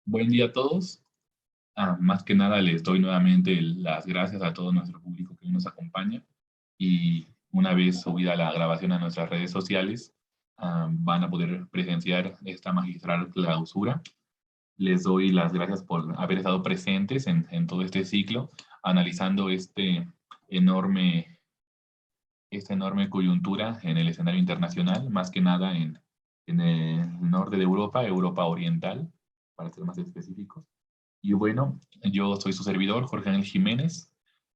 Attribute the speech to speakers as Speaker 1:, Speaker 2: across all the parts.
Speaker 1: Buen día a todos. Más que nada les doy nuevamente las gracias a todo nuestro público que hoy nos acompaña y una vez subida la grabación a nuestras redes sociales, van a poder presenciar esta magistral clausura. Les doy las gracias por haber estado presentes en todo este ciclo, analizando enorme, esta enorme coyuntura en el escenario internacional, más que nada en el norte de Europa, Europa Oriental, para ser más específicos. Y bueno, yo soy su servidor, Jorge Ángel Jiménez,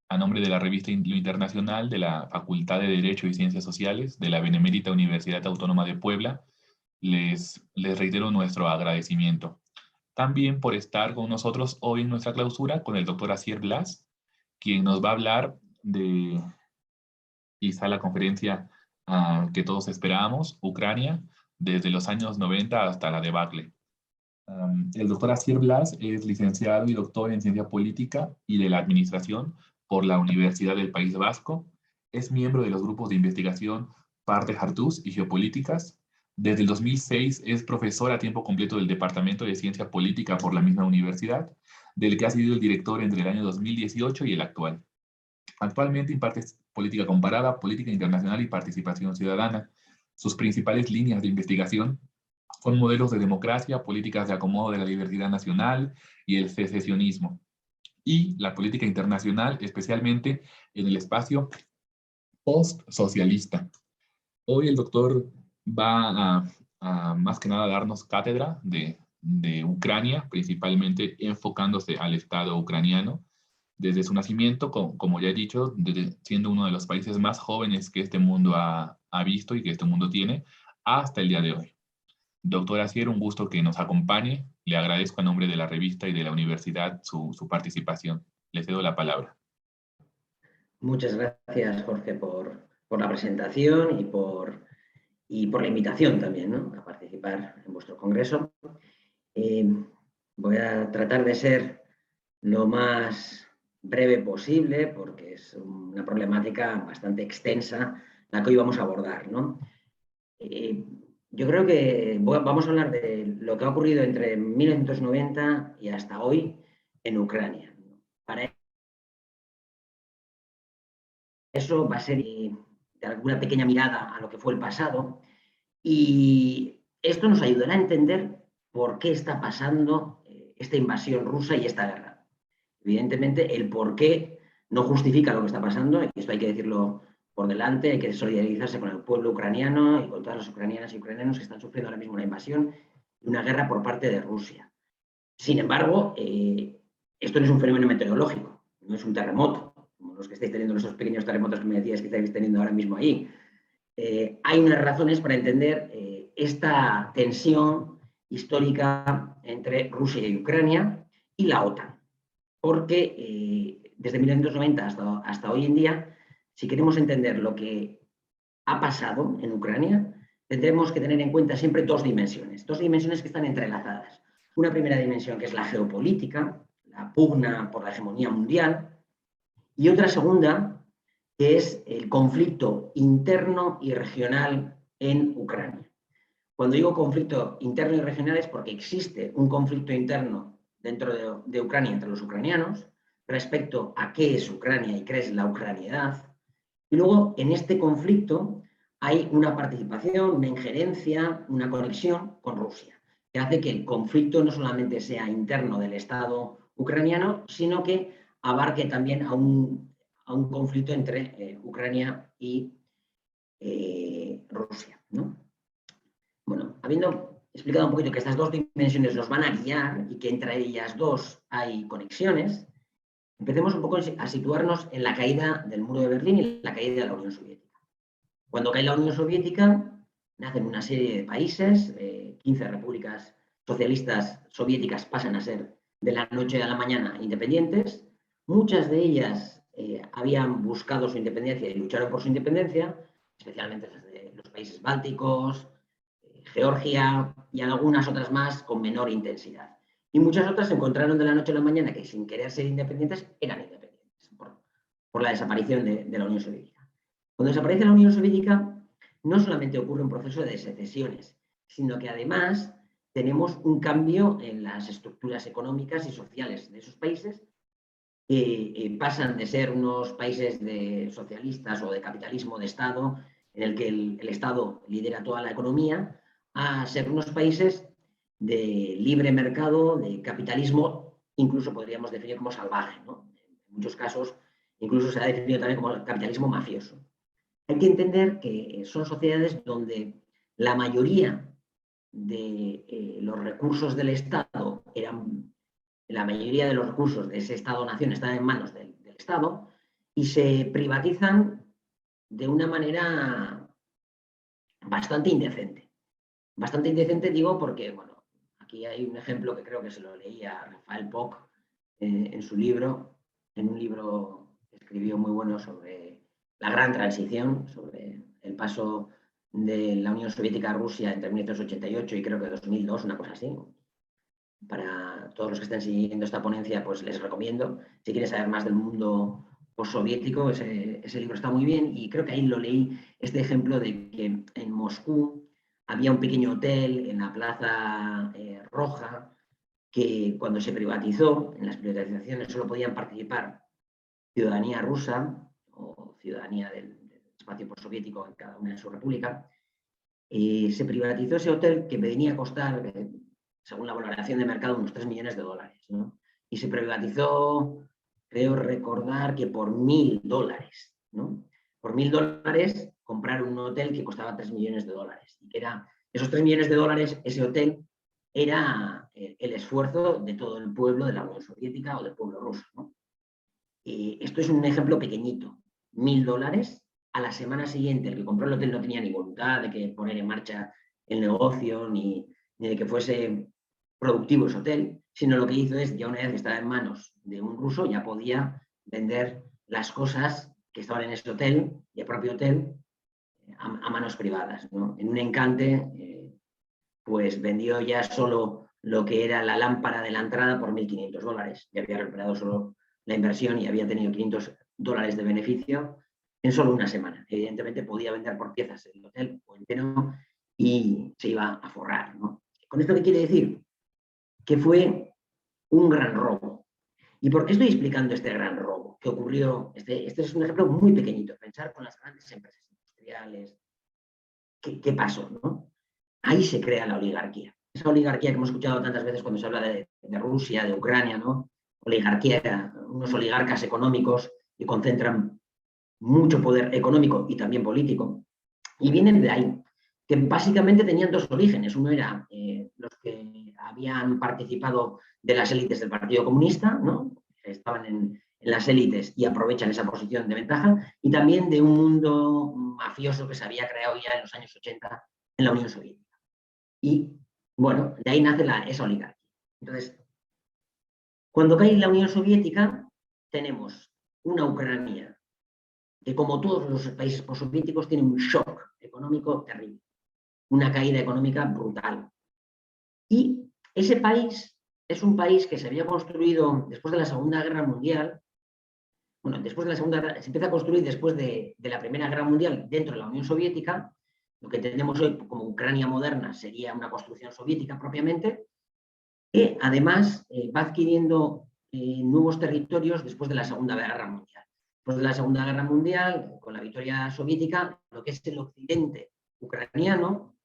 Speaker 1: a nombre de la revista Lo Internacional de la Facultad de Derecho y Ciencias Sociales de la Benemérita Universidad Autónoma de Puebla. Les reitero nuestro agradecimiento. También por estar con nosotros hoy en nuestra clausura con el doctor Asier Blas, quien nos va a hablar de quizá la conferencia que todos esperábamos, Ucrania, desde los años 90 hasta la debacle. El doctor Asier Blas es licenciado y doctor en Ciencia Política y de la Administración por la Universidad del País Vasco. Es miembro de los grupos de investigación Parte Hartús y Geopolíticas. Desde el 2006 es profesor a tiempo completo del Departamento de Ciencia Política por la misma universidad, del que ha sido el director entre el año 2018 y el actual. Actualmente imparte política comparada, política internacional y participación ciudadana. Sus principales líneas de investigación son modelos de democracia, políticas de acomodo de la diversidad nacional y el secesionismo. Y la política internacional, especialmente en el espacio post-socialista. Hoy el doctor va a más que nada darnos cátedra de Ucrania, principalmente enfocándose al Estado ucraniano, desde su nacimiento, como ya he dicho, siendo uno de los países más jóvenes que este mundo ha visto y que este mundo tiene, hasta el día de hoy. Doctor Asier, un gusto que nos acompañe. Le agradezco a nombre de la revista y de la universidad su participación. Le cedo la palabra.
Speaker 2: Muchas gracias, Jorge, por la presentación y por la invitación también, ¿no?, a participar en vuestro congreso. Voy a tratar de ser lo más breve posible porque es una problemática bastante extensa la que hoy vamos a abordar, ¿no? Yo creo que vamos a hablar de lo que ha ocurrido entre 1990 y hasta hoy en Ucrania. Para eso va a ser de alguna pequeña mirada a lo que fue el pasado y esto nos ayudará a entender por qué está pasando esta invasión rusa y esta guerra. Evidentemente, el por qué no justifica lo que está pasando, y esto hay que decirlo por delante, hay que solidarizarse con el pueblo ucraniano y con todas las ucranianas y ucranianos que están sufriendo ahora mismo una invasión y una guerra por parte de Rusia. Sin embargo, esto no es un fenómeno meteorológico, no es un terremoto, como los que estáis teniendo esos pequeños terremotos que me decías que estáis teniendo ahora mismo ahí. Hay unas razones para entender esta tensión histórica entre Rusia y Ucrania y la OTAN, porque desde 1990 hasta hoy en día, si queremos entender lo que ha pasado en Ucrania, tendremos que tener en cuenta siempre dos dimensiones que están entrelazadas. Una primera dimensión que es la geopolítica, la pugna por la hegemonía mundial, y otra segunda que es el conflicto interno y regional en Ucrania. Cuando digo conflicto interno y regional es porque existe un conflicto interno dentro de Ucrania entre los ucranianos respecto a qué es Ucrania y qué es la ucraniedad. Y luego en este conflicto hay una participación, una injerencia, una conexión con Rusia, que hace que el conflicto no solamente sea interno del Estado ucraniano, sino que abarque también a un conflicto entre Ucrania y Rusia, ¿no? Bueno, habiendo explicado un poquito que estas dos dimensiones nos van a guiar y que entre ellas dos hay conexiones, empecemos un poco a situarnos en la caída del muro de Berlín y la caída de la Unión Soviética. Cuando cae la Unión Soviética, nacen una serie de países, 15 repúblicas socialistas soviéticas pasan a ser de la noche a la mañana independientes. Muchas de ellas habían buscado su independencia y lucharon por su independencia, especialmente desde los países bálticos, Georgia y algunas otras más con menor intensidad. Y muchas otras se encontraron de la noche a la mañana que sin querer ser independientes eran independientes por la desaparición de la Unión Soviética. Cuando desaparece la Unión Soviética no solamente ocurre un proceso de secesiones, sino que además tenemos un cambio en las estructuras económicas y sociales de esos países que pasan de ser unos países de socialistas o de capitalismo de Estado, en el que el Estado lidera toda la economía, a ser unos países de libre mercado, de capitalismo, incluso podríamos definir como salvaje, ¿no? En muchos casos, incluso se ha definido también como capitalismo mafioso. Hay que entender que son sociedades donde la mayoría de los recursos del Estado la mayoría de los recursos de ese Estado-nación están en manos del Estado y se privatizan de una manera bastante indecente. Bastante indecente digo porque, bueno, aquí hay un ejemplo que creo que se lo leía Rafael Poch en su libro, en un libro que escribió muy bueno sobre la gran transición, sobre el paso de la Unión Soviética a Rusia entre 1988 y creo que 2002, una cosa así. Para todos los que estén siguiendo esta ponencia, pues les recomiendo. Si quieren saber más del mundo postsoviético, ese libro está muy bien y creo que ahí lo leí, este ejemplo de que en Moscú había un pequeño hotel en la Plaza Roja que cuando se privatizó, en las privatizaciones solo podían participar ciudadanía rusa o ciudadanía del espacio postsoviético en cada una de su república. Se privatizó ese hotel que venía a costar, según la valoración de mercado, unos 3 millones de dólares, ¿no? Y se privatizó, creo recordar que por $1.000, ¿no? Por $1.000 comprar un hotel que costaba 3 millones de dólares. Y que era, esos 3 millones de dólares, ese hotel era el esfuerzo de todo el pueblo de la Unión Soviética o del pueblo ruso, ¿no? Esto es un ejemplo pequeñito. $1.000. A la semana siguiente, el que compró el hotel no tenía ni voluntad de que poner en marcha el negocio, ni de que fuese productivo ese hotel, sino lo que hizo es, ya una vez que estaba en manos de un ruso, ya podía vender las cosas que estaban en ese hotel y el propio hotel a manos privadas, ¿no? En un encante, pues vendió ya solo lo que era la lámpara de la entrada por $1.500. Ya había recuperado solo la inversión y había tenido $500 de beneficio en solo una semana. Evidentemente podía vender por piezas el hotel o entero y se iba a forrar, ¿no? ¿Con esto qué quiere decir? Que fue un gran robo. ¿Y por qué estoy explicando este gran robo que ocurrió? Este es un ejemplo muy pequeñito. Pensar con las grandes empresas industriales. ¿Qué pasó, no? Ahí se crea la oligarquía. Esa oligarquía que hemos escuchado tantas veces cuando se habla de Rusia, de Ucrania, ¿no? Oligarquía, unos oligarcas económicos que concentran mucho poder económico y también político. Y vienen de ahí, que básicamente tenían dos orígenes. Uno era los que habían participado de las élites del Partido Comunista, ¿no? Estaban en las élites y aprovechan esa posición de ventaja, y también de un mundo mafioso que se había creado ya en los años 80 en la Unión Soviética. Y bueno, de ahí nace esa oligarquía. Entonces, cuando cae la Unión Soviética, tenemos una Ucrania que, como todos los países postsoviéticos, tiene un shock económico terrible, una caída económica brutal. Y ese país es un país que se había construido después de la Segunda Guerra Mundial. Bueno, después de la Segunda, se empieza a construir después de la Primera Guerra Mundial dentro de la Unión Soviética. Lo que tenemos hoy como Ucrania moderna sería una construcción soviética propiamente, que además va adquiriendo nuevos territorios después de la Segunda Guerra Mundial. Después de la Segunda Guerra Mundial, con la victoria soviética, lo que es el occidente ucraniano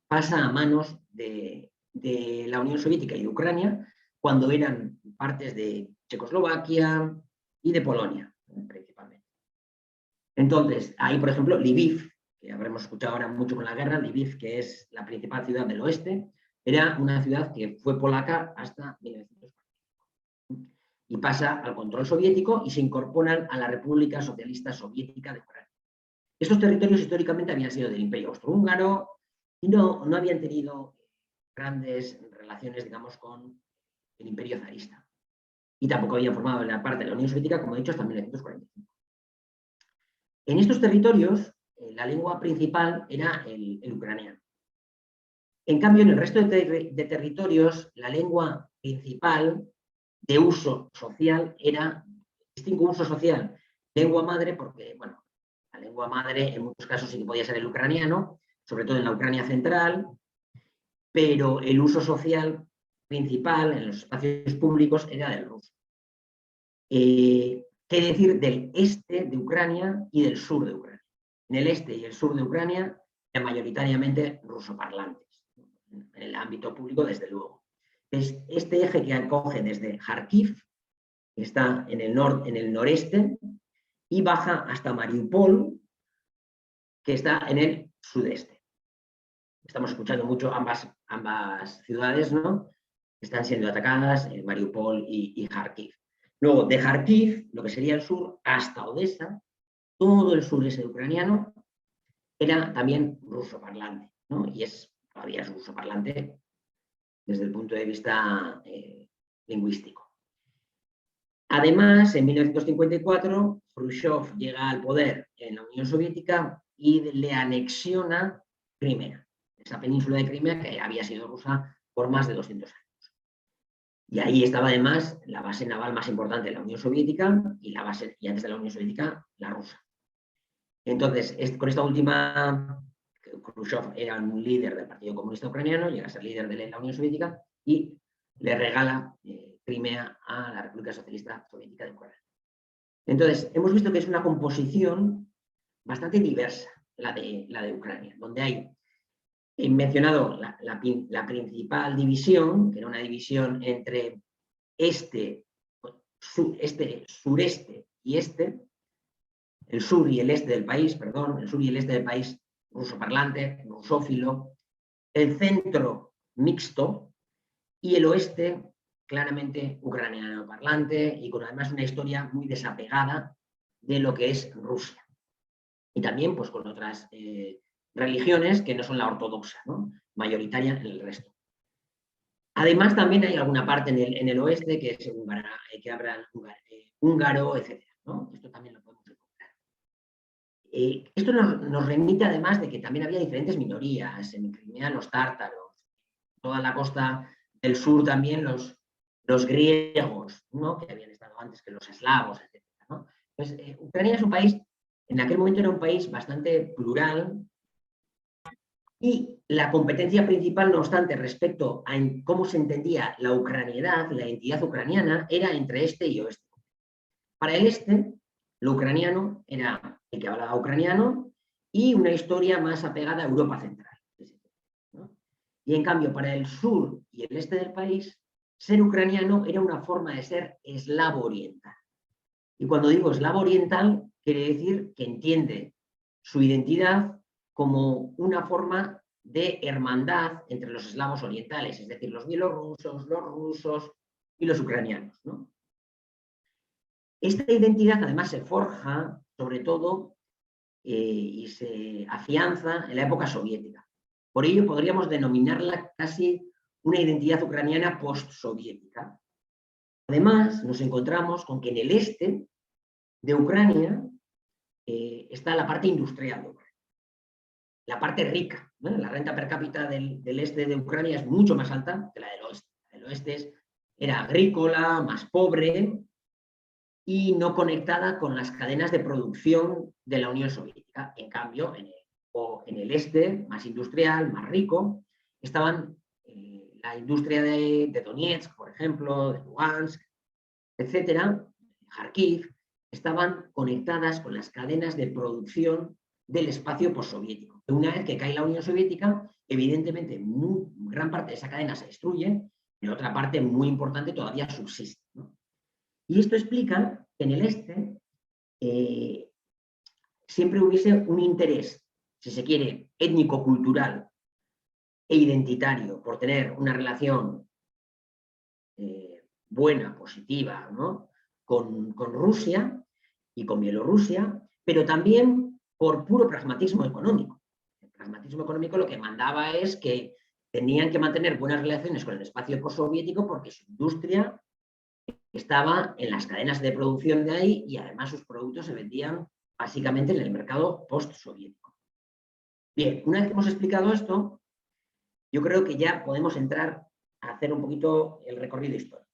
Speaker 2: pasa a manos de la Unión Soviética y de Ucrania, cuando eran partes de Checoslovaquia y de Polonia, principalmente. Entonces, ahí, por ejemplo, Lviv, que habremos escuchado ahora mucho con la guerra, Lviv, que es la principal ciudad del oeste, era una ciudad que fue polaca hasta 1945. Y pasa al control soviético y se incorporan a la República Socialista Soviética de Ucrania. Estos territorios históricamente habían sido del Imperio Austrohúngaro y no habían tenido grandes relaciones, digamos, con el Imperio zarista. Y tampoco habían formado la parte de la Unión Soviética, como he dicho, hasta 1945. En estos territorios, la lengua principal era el ucraniano. En cambio, en el resto de territorios, la lengua principal de uso social era, distingo uso social, lengua madre, porque, bueno, la lengua madre en muchos casos sí que podía ser el ucraniano, sobre todo en la Ucrania central, pero el uso social principal en los espacios públicos era del ruso. ¿Qué decir del este de Ucrania y del sur de Ucrania? En el este y el sur de Ucrania eran mayoritariamente rusoparlantes, en el ámbito público desde luego. Es este eje que acoge desde Kharkiv, que está en el noreste, y baja hasta Mariupol, que está en el sudeste. Estamos escuchando mucho ambas ciudades, ¿no?, que están siendo atacadas, Mariupol y Kharkiv. Luego, de Kharkiv, lo que sería el sur, hasta Odessa, todo el sureste ucraniano era también rusoparlante, ¿no? Y todavía es rusoparlante desde el punto de vista lingüístico. Además, en 1954, Khrushchev llega al poder en la Unión Soviética y le anexiona Crimea, esa península de Crimea que había sido rusa por más de 200 años. Y ahí estaba además la base naval más importante de la Unión Soviética y antes de la Unión Soviética, la rusa. Entonces, con esta última, Khrushchev era un líder del Partido Comunista Ucraniano, llega a ser líder de la Unión Soviética y le regala Crimea a la República Socialista Soviética de Ucrania. Entonces, hemos visto que es una composición bastante diversa la de Ucrania, donde hay, he mencionado la principal división, que era una división entre sureste y este, el sur y el este del país, perdón, el sur y el este del país rusoparlante, rusófilo, el centro mixto y el oeste claramente ucraniano parlante y con además una historia muy desapegada de lo que es Rusia. Y también pues con otras religiones que no son la ortodoxa, ¿no?, mayoritaria en el resto. Además, también hay alguna parte en el oeste que es que habla húngaro, etc., ¿no? Esto también lo podemos encontrar. Esto nos remite además de que también había diferentes minorías. En Crimea los tártaros, toda la costa del sur también los griegos, ¿no?, que habían estado antes que los eslavos, etc., ¿no? Entonces, Ucrania es un país, en aquel momento era un país bastante plural. Y la competencia principal, no obstante, respecto a cómo se entendía la ucraniedad, la identidad ucraniana, era entre este y oeste. Para el este, lo ucraniano era el que hablaba ucraniano y una historia más apegada a Europa Central, ¿no? Y en cambio, para el sur y el este del país, ser ucraniano era una forma de ser eslavo oriental. Y cuando digo eslavo oriental, quiere decir que entiende su identidad como una forma de hermandad entre los eslavos orientales, es decir, los bielorrusos, los rusos y los ucranianos, ¿no? Esta identidad además se forja, sobre todo, y se afianza en la época soviética. Por ello podríamos denominarla casi una identidad ucraniana postsoviética. Además, nos encontramos con que en el este de Ucrania está la parte industrial de Ucrania, la parte rica, ¿no? La renta per cápita del este de Ucrania es mucho más alta que la del oeste. El oeste era agrícola, más pobre y no conectada con las cadenas de producción de la Unión Soviética. En cambio, en el este, más industrial, más rico, estaban la industria de Donetsk, por ejemplo, de Lugansk, etcétera, Kharkiv, estaban conectadas con las cadenas de producción del espacio postsoviético. Una vez que cae la Unión Soviética, evidentemente gran parte de esa cadena se destruye, pero otra parte muy importante todavía subsiste, ¿no? Y esto explica que en el este siempre hubiese un interés, si se quiere, étnico-cultural e identitario por tener una relación buena, positiva, ¿no?, con Rusia y con Bielorrusia, pero también por puro pragmatismo económico. El pragmatismo económico lo que mandaba es que tenían que mantener buenas relaciones con el espacio postsoviético porque su industria estaba en las cadenas de producción de ahí y además sus productos se vendían básicamente en el mercado postsoviético. Bien, una vez que hemos explicado esto, yo creo que ya podemos entrar a hacer un poquito el recorrido histórico.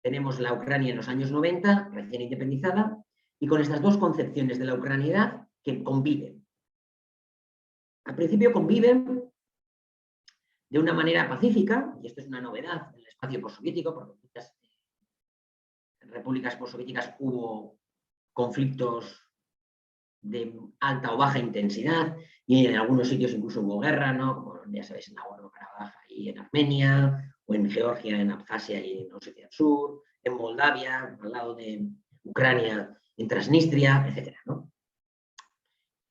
Speaker 2: Tenemos la Ucrania en los años 90, recién independizada, y con estas dos concepciones de la ucraniedad que conviven. Al principio conviven de una manera pacífica, y esto es una novedad en el espacio postsoviético, porque en muchas repúblicas postsoviéticas hubo conflictos de alta o baja intensidad, y en algunos sitios incluso hubo guerra, ¿no? Como ya sabéis, en Nagorno-Karabaj y en Armenia, o en Georgia, en Abjasia y en Osetia del Sur, en Moldavia, al lado de Ucrania, en Transnistria, etc., ¿no?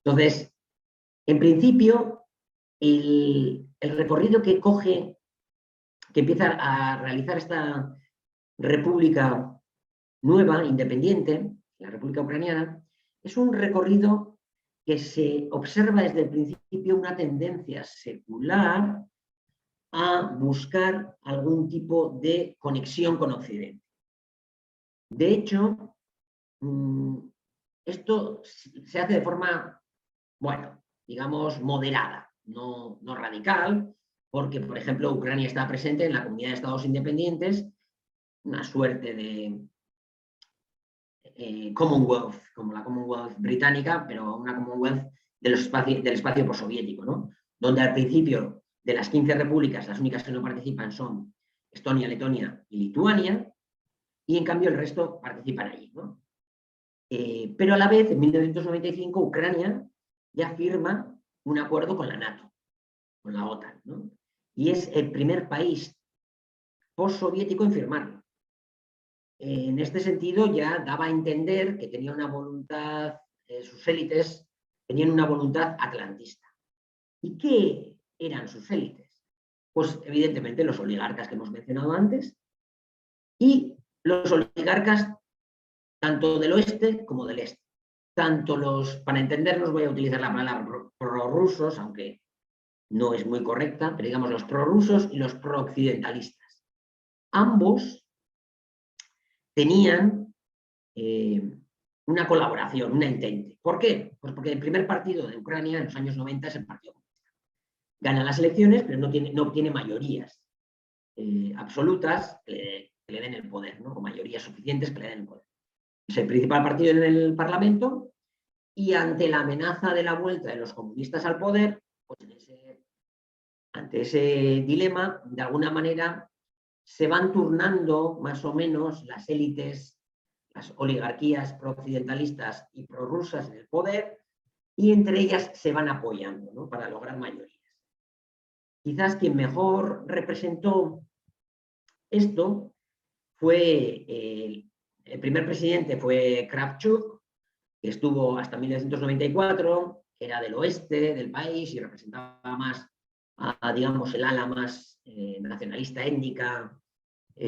Speaker 2: Entonces, en principio, el recorrido que empieza a realizar esta república nueva, independiente, la República Ucraniana, es un recorrido que se observa desde el principio una tendencia secular a buscar algún tipo de conexión con Occidente. De hecho, esto se hace de forma, bueno, digamos, moderada, no radical, porque, por ejemplo, Ucrania está presente en la Comunidad de Estados Independientes, una suerte de Commonwealth, como la Commonwealth británica, pero una Commonwealth del espacio postsoviético, ¿no? Donde al principio de las 15 repúblicas, las únicas que no participan son Estonia, Letonia y Lituania, y en cambio el resto participan allí, ¿no? Pero a la vez, en 1995, Ucrania ya firma un acuerdo con la NATO, con la OTAN, ¿no? Y es el primer país postsoviético en firmarlo. En este sentido, ya daba a entender que tenía una voluntad, sus élites tenían una voluntad atlantista. ¿Y qué eran sus élites? Pues evidentemente los oligarcas que hemos mencionado antes y los oligarcas tanto del oeste como del este. Tanto para entenderlos voy a utilizar la palabra prorrusos, aunque no es muy correcta, pero digamos los prorrusos y los prooccidentalistas. Ambos tenían una colaboración, una entente. ¿Por qué? Pues porque el primer partido de Ucrania en los años 90 es el Partido Comunista. Gana las elecciones, pero no obtiene mayorías absolutas que le den el poder, ¿no? O mayorías suficientes que le den el poder. Es el principal partido en el Parlamento y ante la amenaza de la vuelta de los comunistas al poder, pues ante ese dilema, de alguna manera se van turnando más o menos las élites, las oligarquías prooccidentalistas y prorrusas en el poder, y entre ellas se van apoyando, ¿no? Para lograr mayorías. Quizás quien mejor representó esto fue el primer presidente fue Kravchuk, que estuvo hasta 1994, que era del oeste del país y representaba más digamos, el ala más nacionalista étnica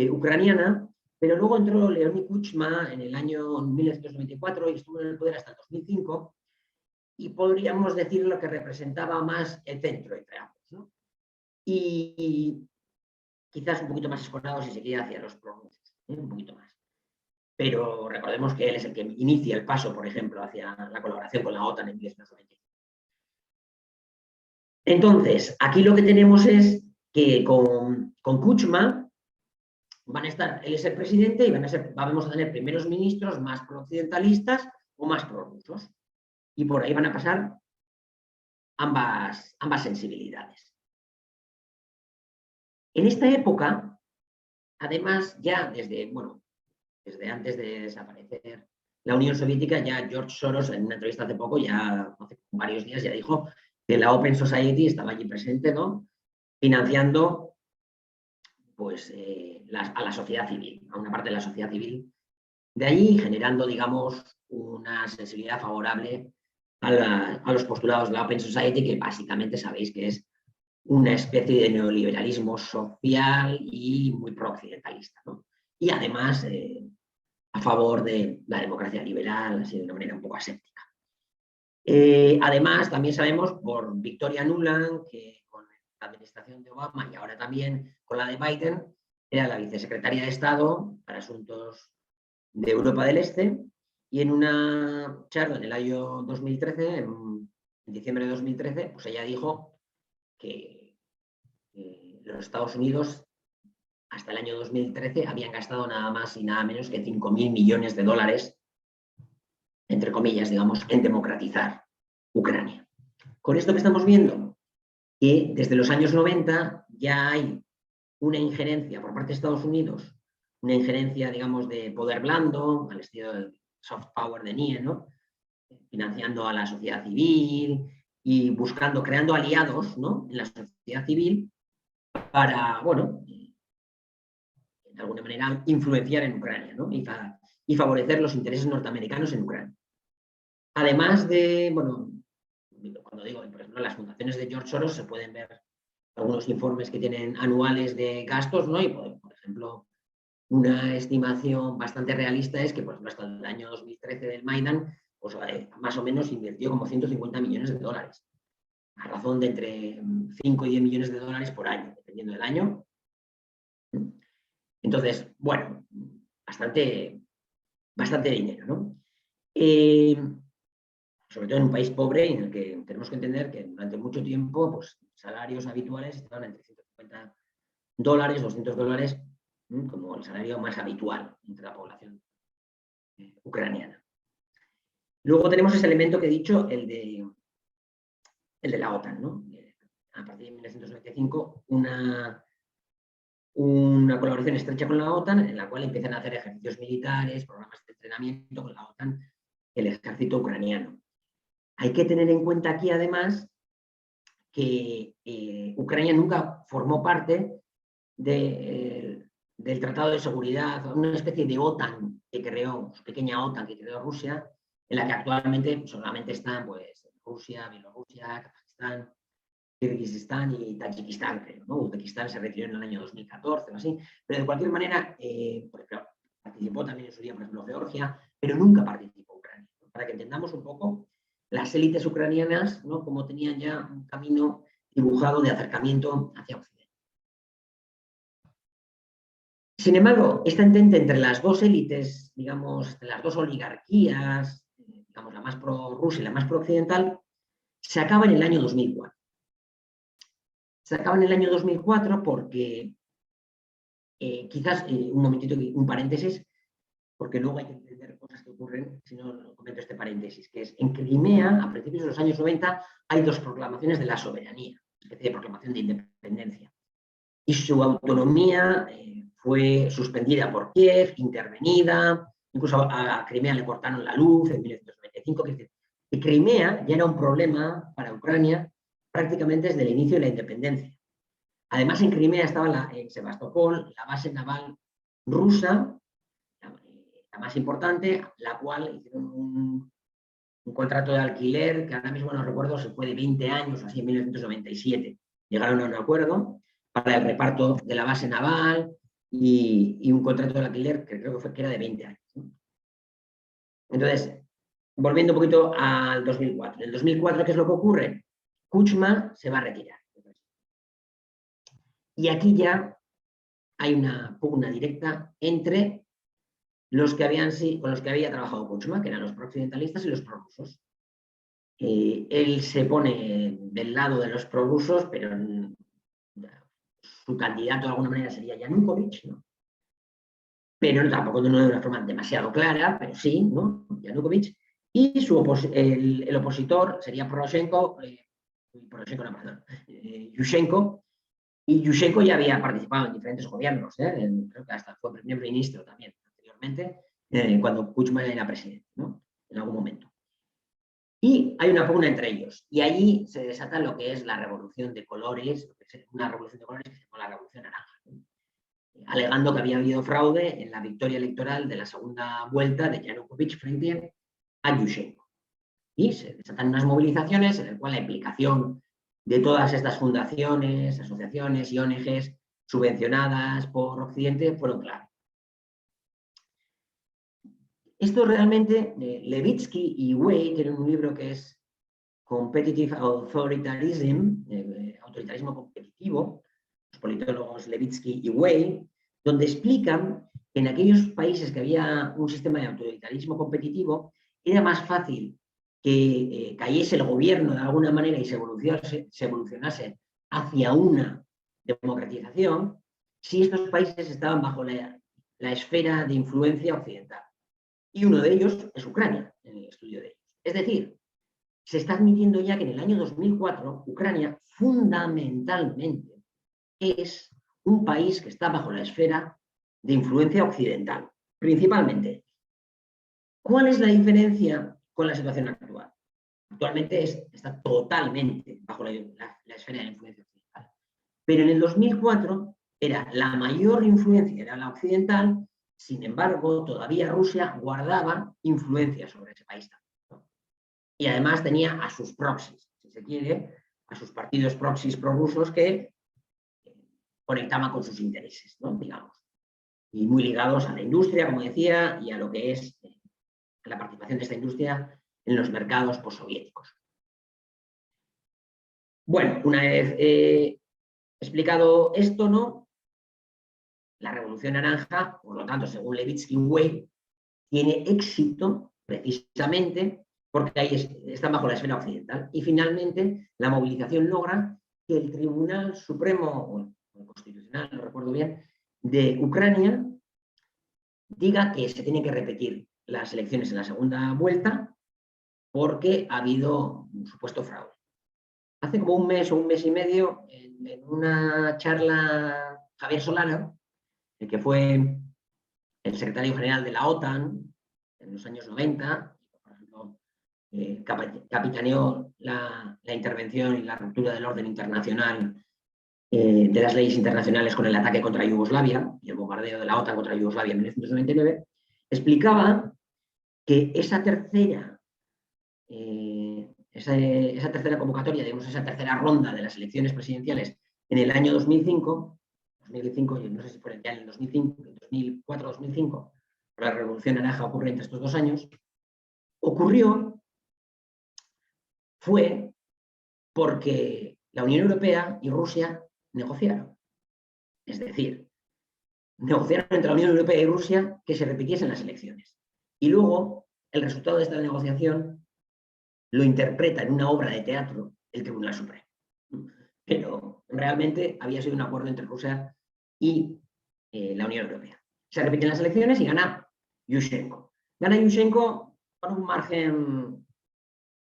Speaker 2: ucraniana, pero luego entró Leonid Kuchma en el año 1994 y estuvo en el poder hasta el 2005, y podríamos decir lo que representaba más el centro entre ambos, ¿no? Y quizás un poquito más escorado si se quiere hacia los prorrusos, un poquito más. Pero recordemos que él es el que inicia el paso, por ejemplo, hacia la colaboración con la OTAN en 1995. Entonces, aquí lo que tenemos es que con Kuchma van a estar, él es el presidente y vamos a tener primeros ministros más prooccidentalistas o más prorrusos. Y por ahí van a pasar ambas sensibilidades. En esta época, además, ya desde antes de desaparecer la Unión Soviética, ya George Soros, en una entrevista hace poco, ya hace varios días, ya dijo que la Open Society estaba allí presente, ¿no? Financiando pues, a la sociedad civil, a una parte de la sociedad civil de allí, generando, digamos, una sensibilidad favorable a los postulados de la Open Society, que básicamente sabéis que es una especie de neoliberalismo social y muy prooccidentalista, ¿no? Y además a favor de la democracia liberal, así de una manera un poco aséptica. Además, también sabemos por Victoria Nuland, que con la administración de Obama y ahora también con la de Biden, era la vicesecretaria de Estado para Asuntos de Europa del Este, y en una charla en el año 2013, en diciembre de 2013, pues ella dijo que los Estados Unidos hasta el año 2013 habían gastado nada más y nada menos que 5.000 millones de dólares, entre comillas, digamos, en democratizar Ucrania. Con esto que estamos viendo, que desde los años 90 ya hay una injerencia por parte de Estados Unidos, una injerencia, digamos, de poder blando, al estilo del soft power de NIE, ¿no? Financiando a la sociedad civil y buscando, creando aliados, ¿no?, en la sociedad civil para, bueno, de alguna manera influenciar en Ucrania, ¿no?, y favorecer los intereses norteamericanos en Ucrania. Además de, bueno, cuando digo, por ejemplo, las fundaciones de George Soros, se pueden ver algunos informes que tienen anuales de gastos, ¿no? Y, por ejemplo, una estimación bastante realista es que, por ejemplo, hasta el año 2013 del Maidan, pues más o menos invirtió como 150 millones de dólares, a razón de entre 5 y 10 millones de dólares por año, dependiendo del año. Entonces, bueno, bastante dinero, ¿no? Sobre todo en un país pobre en el que tenemos que entender que durante mucho tiempo, pues, salarios habituales estaban entre $150, $200, como el salario más habitual entre la población ucraniana. Luego tenemos ese elemento que he dicho, el de la OTAN, ¿no? A partir de 1995, una colaboración estrecha con la OTAN, en la cual empiezan a hacer ejercicios militares, programas de entrenamiento con la OTAN, el ejército ucraniano. Hay que tener en cuenta aquí, además, que Ucrania nunca formó parte del Tratado de Seguridad, una especie de OTAN que creó, su pequeña OTAN que creó Rusia, en la que actualmente solamente están, pues, Rusia, Bielorrusia, Kazajistán, Kirguistán y Tayikistán, creo, ¿no? Uzbekistán se retiró en el año 2014 o así, pero de cualquier manera, por ejemplo, participó también en su día, por ejemplo, Georgia, pero nunca participó Ucrania. Para que entendamos un poco las élites ucranianas, ¿no?, como tenían ya un camino dibujado de acercamiento hacia Occidente. Sin embargo, esta entente entre las dos élites, digamos, las dos oligarquías, digamos, la más pro-rusa y la más pro-occidental, se acaba en el año 2004. Se acaba en el año 2004 porque, quizás, un momentito, un paréntesis, porque luego hay que entender cosas que ocurren, si no comento este paréntesis, que es, en Crimea, a principios de los años 90, hay dos proclamaciones de la soberanía, una especie de proclamación de independencia. Y su autonomía fue suspendida por Kiev, intervenida, incluso a Crimea le cortaron la luz en 1995. Es decir, que Crimea ya era un problema para Ucrania prácticamente desde el inicio de la independencia. Además, en Crimea estaba en Sebastopol, la base naval rusa, la más importante, la cual hicieron un contrato de alquiler que ahora mismo no recuerdo si fue de 20 años, así, en 1997. Llegaron a un acuerdo para el reparto de la base naval y un contrato de alquiler que creo que era de 20 años. ¿No? Entonces, volviendo un poquito al 2004. En el 2004, ¿qué es lo que ocurre? Kuchma se va a retirar. Y aquí ya hay una pugna directa entre con los que había trabajado Kuchma, que eran los pro-occidentalistas y los prorrusos. Él se pone del lado de los prorrusos, pero su candidato de alguna manera sería Yanukovych, ¿no? Pero tampoco de una forma demasiado clara, pero sí, ¿no? Yanukovych. Y el opositor sería Yushchenko, y Yushchenko ya había participado en diferentes gobiernos, creo que hasta fue primer ministro también anteriormente, cuando Kuchma era presidente, ¿no?, en algún momento. Y hay una pugna entre ellos, y allí se desata lo que es la revolución de colores, una revolución de colores que se llama la Revolución Naranja, ¿no?, alegando que había habido fraude en la victoria electoral de la segunda vuelta de Yanukovych frente a Yushchenko. Y se desatan unas movilizaciones en las cuales la implicación de todas estas fundaciones, asociaciones y ONGs subvencionadas por Occidente fueron claras. Esto realmente, Levitsky y Wei tienen un libro que es Competitive Authoritarianism, autoritarismo competitivo, los politólogos Levitsky y Wei, donde explican que en aquellos países que había un sistema de autoritarismo competitivo, era más fácil que cayese el gobierno de alguna manera y se evolucionase hacia una democratización si estos países estaban bajo la esfera de influencia occidental. Y uno de ellos es Ucrania, en el estudio de ellos. Es decir, se está admitiendo ya que en el año 2004 Ucrania fundamentalmente es un país que está bajo la esfera de influencia occidental, principalmente. ¿Cuál es la diferencia con la situación actual? Actualmente está totalmente bajo la esfera de la influencia occidental. Pero en el 2004 era la mayor influencia, era la occidental, sin embargo, todavía Rusia guardaba influencia sobre ese país. Y además tenía a sus proxies, si se quiere, a sus partidos proxies prorrusos que conectaban con sus intereses, ¿no? Digamos. Y muy ligados a la industria, como decía, y a lo que es la participación de esta industria en los mercados postsoviéticos. Bueno, una vez explicado esto, ¿no? La Revolución Naranja, por lo tanto, según Levitsky Way, tiene éxito precisamente porque ahí está bajo la esfera occidental. Y finalmente, la movilización logra que el Tribunal Supremo, o el Constitucional, no recuerdo bien, de Ucrania, diga que se tienen que repetir las elecciones en la segunda vuelta porque ha habido un supuesto fraude. Hace como un mes o un mes y medio, en una charla, Javier Solana, el que fue el secretario general de la OTAN en los años 90, por ejemplo, capitaneó la intervención y la ruptura del orden internacional de las leyes internacionales con el ataque contra Yugoslavia y el bombardeo de la OTAN contra Yugoslavia en 1999, explicaba que esa tercera convocatoria, digamos, esa tercera ronda de las elecciones presidenciales en el año 2005, yo no sé si fue ya en el 2004-2005, la Revolución Naranja ocurre entre estos 2 años, fue porque la Unión Europea y Rusia negociaron. Es decir, negociaron entre la Unión Europea y Rusia que se repitiesen las elecciones. Y luego, el resultado de esta negociación lo interpreta en una obra de teatro el Tribunal Supremo. Pero realmente había sido un acuerdo entre Rusia y la Unión Europea. Se repiten las elecciones y gana Yushchenko. Gana Yushchenko con un margen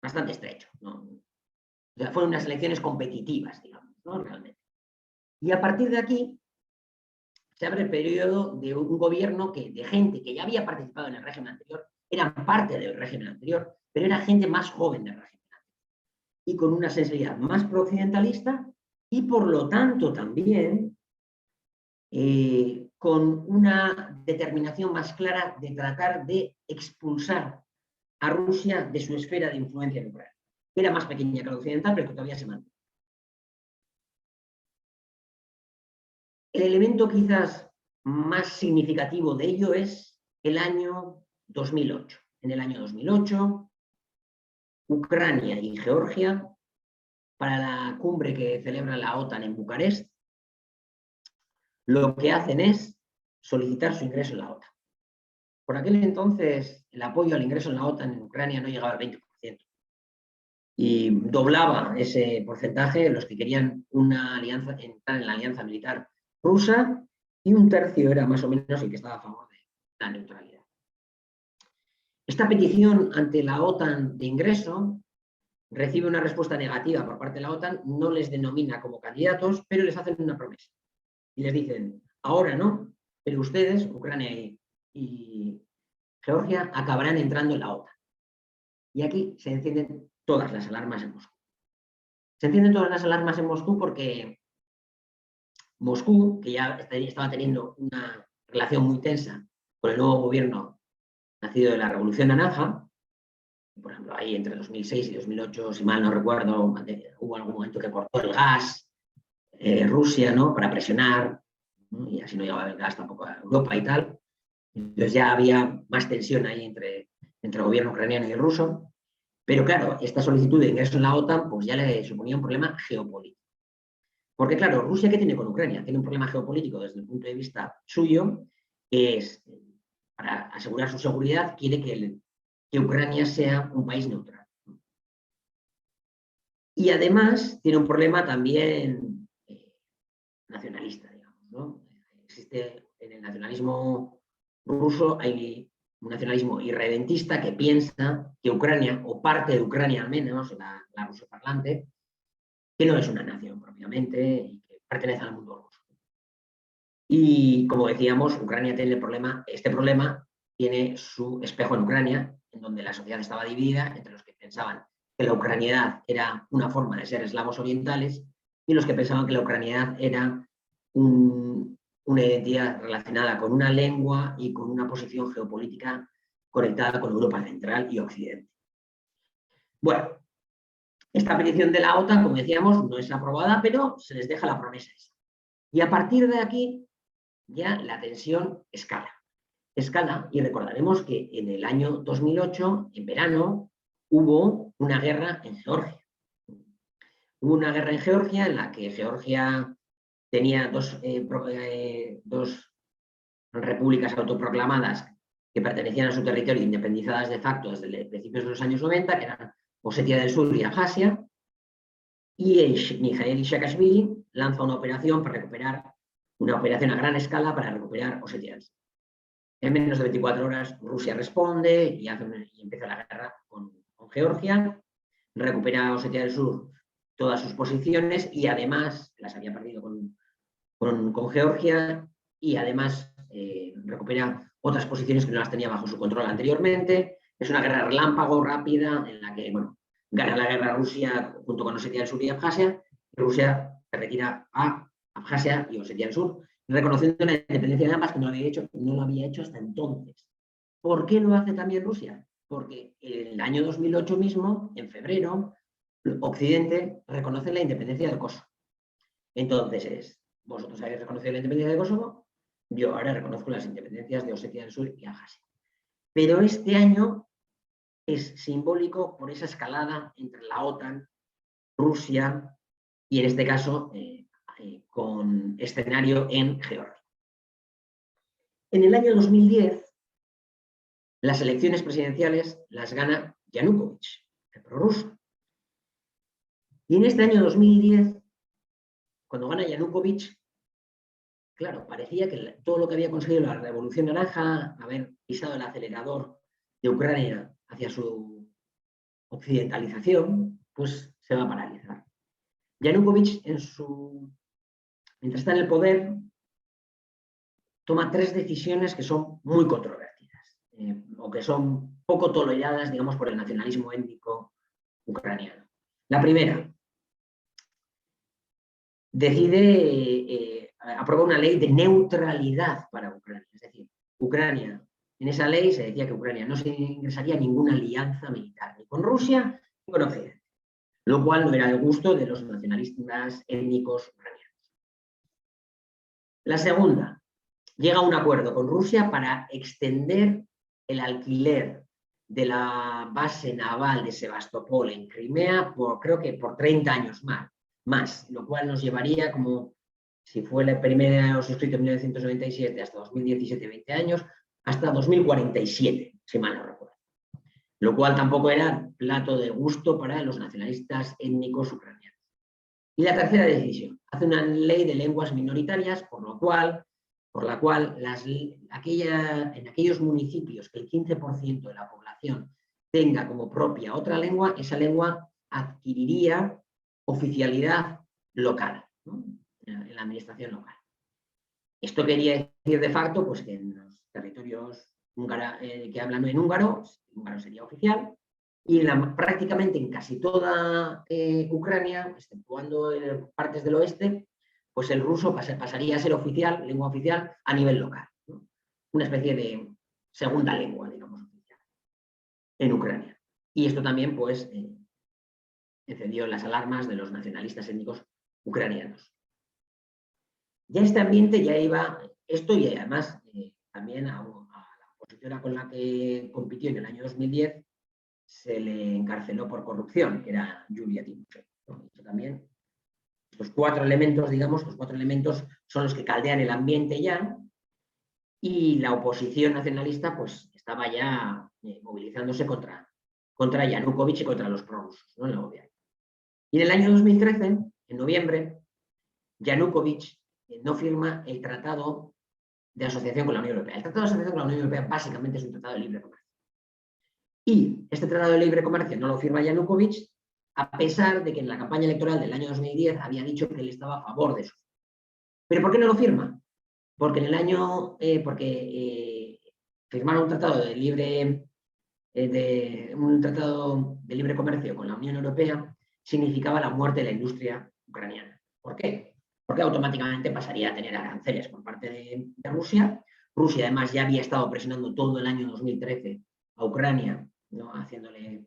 Speaker 2: bastante estrecho, ¿no? O sea, fueron unas elecciones competitivas, digamos, ¿no? Realmente. Y a partir de aquí se abre el periodo de un gobierno de gente que ya había participado en el régimen anterior, eran parte del régimen anterior, pero era gente más joven del régimen anterior y con una sensibilidad más prooccidentalista y por lo tanto también con una determinación más clara de tratar de expulsar a Rusia de su esfera de influencia en Ucrania. Era más pequeña que la occidental, pero que todavía se mantiene. El elemento quizás más significativo de ello es el año 2008. En el año 2008, Ucrania y Georgia, para la cumbre que celebra la OTAN en Bucarest, lo que hacen es solicitar su ingreso en la OTAN. Por aquel entonces, el apoyo al ingreso en la OTAN en Ucrania no llegaba al 20%. Y doblaba ese porcentaje los que querían una alianza, entrar en la alianza militar rusa, y un tercio era más o menos el que estaba a favor de la neutralidad. Esta petición ante la OTAN de ingreso recibe una respuesta negativa por parte de la OTAN, no les denomina como candidatos, pero les hacen una promesa. Y les dicen, ahora no, pero ustedes, Ucrania y Georgia, acabarán entrando en la OTAN. Y aquí se encienden todas las alarmas en Moscú. Se encienden todas las alarmas en Moscú porque Moscú, que ya estaba teniendo una relación muy tensa con el nuevo gobierno nacido de la Revolución Naranja, por ejemplo, ahí entre 2006 y 2008, si mal no recuerdo, hubo algún momento que cortó el gas Rusia, ¿no? Para presionar, ¿no? Y así no llegaba el gas tampoco a Europa y tal. Entonces ya había más tensión ahí entre el gobierno ucraniano y el ruso. Pero claro, esta solicitud de ingreso en la OTAN pues ya le suponía un problema geopolítico. Porque claro, Rusia, ¿qué tiene con Ucrania? Tiene un problema geopolítico desde el punto de vista suyo, que es, para asegurar su seguridad, quiere que Ucrania sea un país neutral. Y además tiene un problema también nacionalista, digamos, ¿no? Existe en el nacionalismo ruso, hay un nacionalismo irredentista que piensa que Ucrania, o parte de Ucrania al menos, la rusoparlante, que no es una nación propiamente y que pertenecen al mundo ruso. Y como decíamos, Ucrania tiene este problema tiene su espejo en Ucrania, en donde la sociedad estaba dividida entre los que pensaban que la ucraniedad era una forma de ser eslavos orientales y los que pensaban que la ucraniedad era una identidad relacionada con una lengua y con una posición geopolítica conectada con Europa Central y Occidente. Bueno, esta petición de la OTAN, como decíamos, no es aprobada, pero se les deja la promesa esa. Y a partir de aquí ya la tensión escala. Escala, y recordaremos que en el año 2008, en verano, hubo una guerra en Georgia. Hubo una guerra en Georgia en la que Georgia tenía dos repúblicas autoproclamadas que pertenecían a su territorio, independizadas de facto desde principios de los años 90, que eran Osetia del Sur y Abjasia, y Mijail Saakashvili lanza una operación a gran escala para recuperar Osetia del Sur. En menos de 24 horas Rusia responde y empieza la guerra con Georgia, recupera Osetia del Sur todas sus posiciones y además las había perdido con Georgia y además recupera otras posiciones que no las tenía bajo su control anteriormente. Es una guerra relámpago, rápida, en la que gana la guerra Rusia junto con Osetia del Sur y Abjasia, y Rusia se retira a Abjasia y Osetia del Sur, reconociendo la independencia de ambas, que no lo había hecho hasta entonces. ¿Por qué lo hace también Rusia? Porque en el año 2008 mismo, en febrero, Occidente reconoce la independencia de Kosovo. Entonces vosotros habéis reconocido la independencia de Kosovo, yo ahora reconozco las independencias de Osetia del Sur y Abjasia. Pero este año es simbólico por esa escalada entre la OTAN, Rusia y en este caso con escenario en Georgia. En el año 2010, las elecciones presidenciales las gana Yanukovych, el prorruso. Y en este año 2010, cuando gana Yanukovych, claro, parecía que todo lo que había conseguido la Revolución Naranja, haber pisado el acelerador de Ucrania hacia su occidentalización, pues se va a paralizar. Yanukovych, mientras está en el poder, toma 3 decisiones que son muy controvertidas o que son poco toleradas, digamos, por el nacionalismo étnico ucraniano. La primera, decide aprobar una ley de neutralidad para Ucrania. Es decir, Ucrania, en esa ley se decía que Ucrania no se ingresaría a ninguna alianza militar, ni con Rusia ni con Occidente, lo cual no era el gusto de los nacionalistas étnicos ucranianos. La segunda, llega a un acuerdo con Rusia para extender el alquiler de la base naval de Sebastopol en Crimea creo que por 30 años más, lo cual nos llevaría, como si fue el primero suscrito en 1997 hasta 2017, 20 años, hasta 2047, si mal no recuerdo. Lo cual tampoco era plato de gusto para los nacionalistas étnicos ucranianos. Y la tercera decisión, hace una ley de lenguas minoritarias, por la cual en aquellos municipios que el 15% de la población tenga como propia otra lengua, esa lengua adquiriría oficialidad local, ¿no? En la administración local. Esto quería decir de facto pues, que en los territorios que hablan en húngaro, el húngaro sería oficial, y prácticamente en casi toda Ucrania, exceptuando partes del oeste, pues el ruso pasaría a ser lengua oficial a nivel local, ¿no? Una especie de segunda lengua, digamos, oficial en Ucrania. Y esto también, pues, encendió las alarmas de los nacionalistas étnicos ucranianos. Ya este ambiente ya iba, esto y además también a la opositora con la que compitió en el año 2010 se le encarceló por corrupción, que era Yulia Tymoshenko. Esto también, estos 4 elementos, digamos, son los que caldean el ambiente ya, y la oposición nacionalista pues estaba ya movilizándose contra Yanukovych y contra los prorrusos, ¿no? En el gobierno. Y en el año 2013, en noviembre, Yanukovych no firma el Tratado de Asociación con la Unión Europea. El Tratado de Asociación con la Unión Europea básicamente es un tratado de libre comercio. Y este Tratado de Libre Comercio no lo firma Yanukovych, a pesar de que en la campaña electoral del año 2010 había dicho que él estaba a favor de eso. ¿Pero por qué no lo firma? Porque firmaron un tratado de libre comercio con la Unión Europea significaba la muerte de la industria ucraniana. ¿Por qué? Porque automáticamente pasaría a tener aranceles por parte de Rusia. Rusia además ya había estado presionando todo el año 2013 a Ucrania, ¿no? Haciéndole,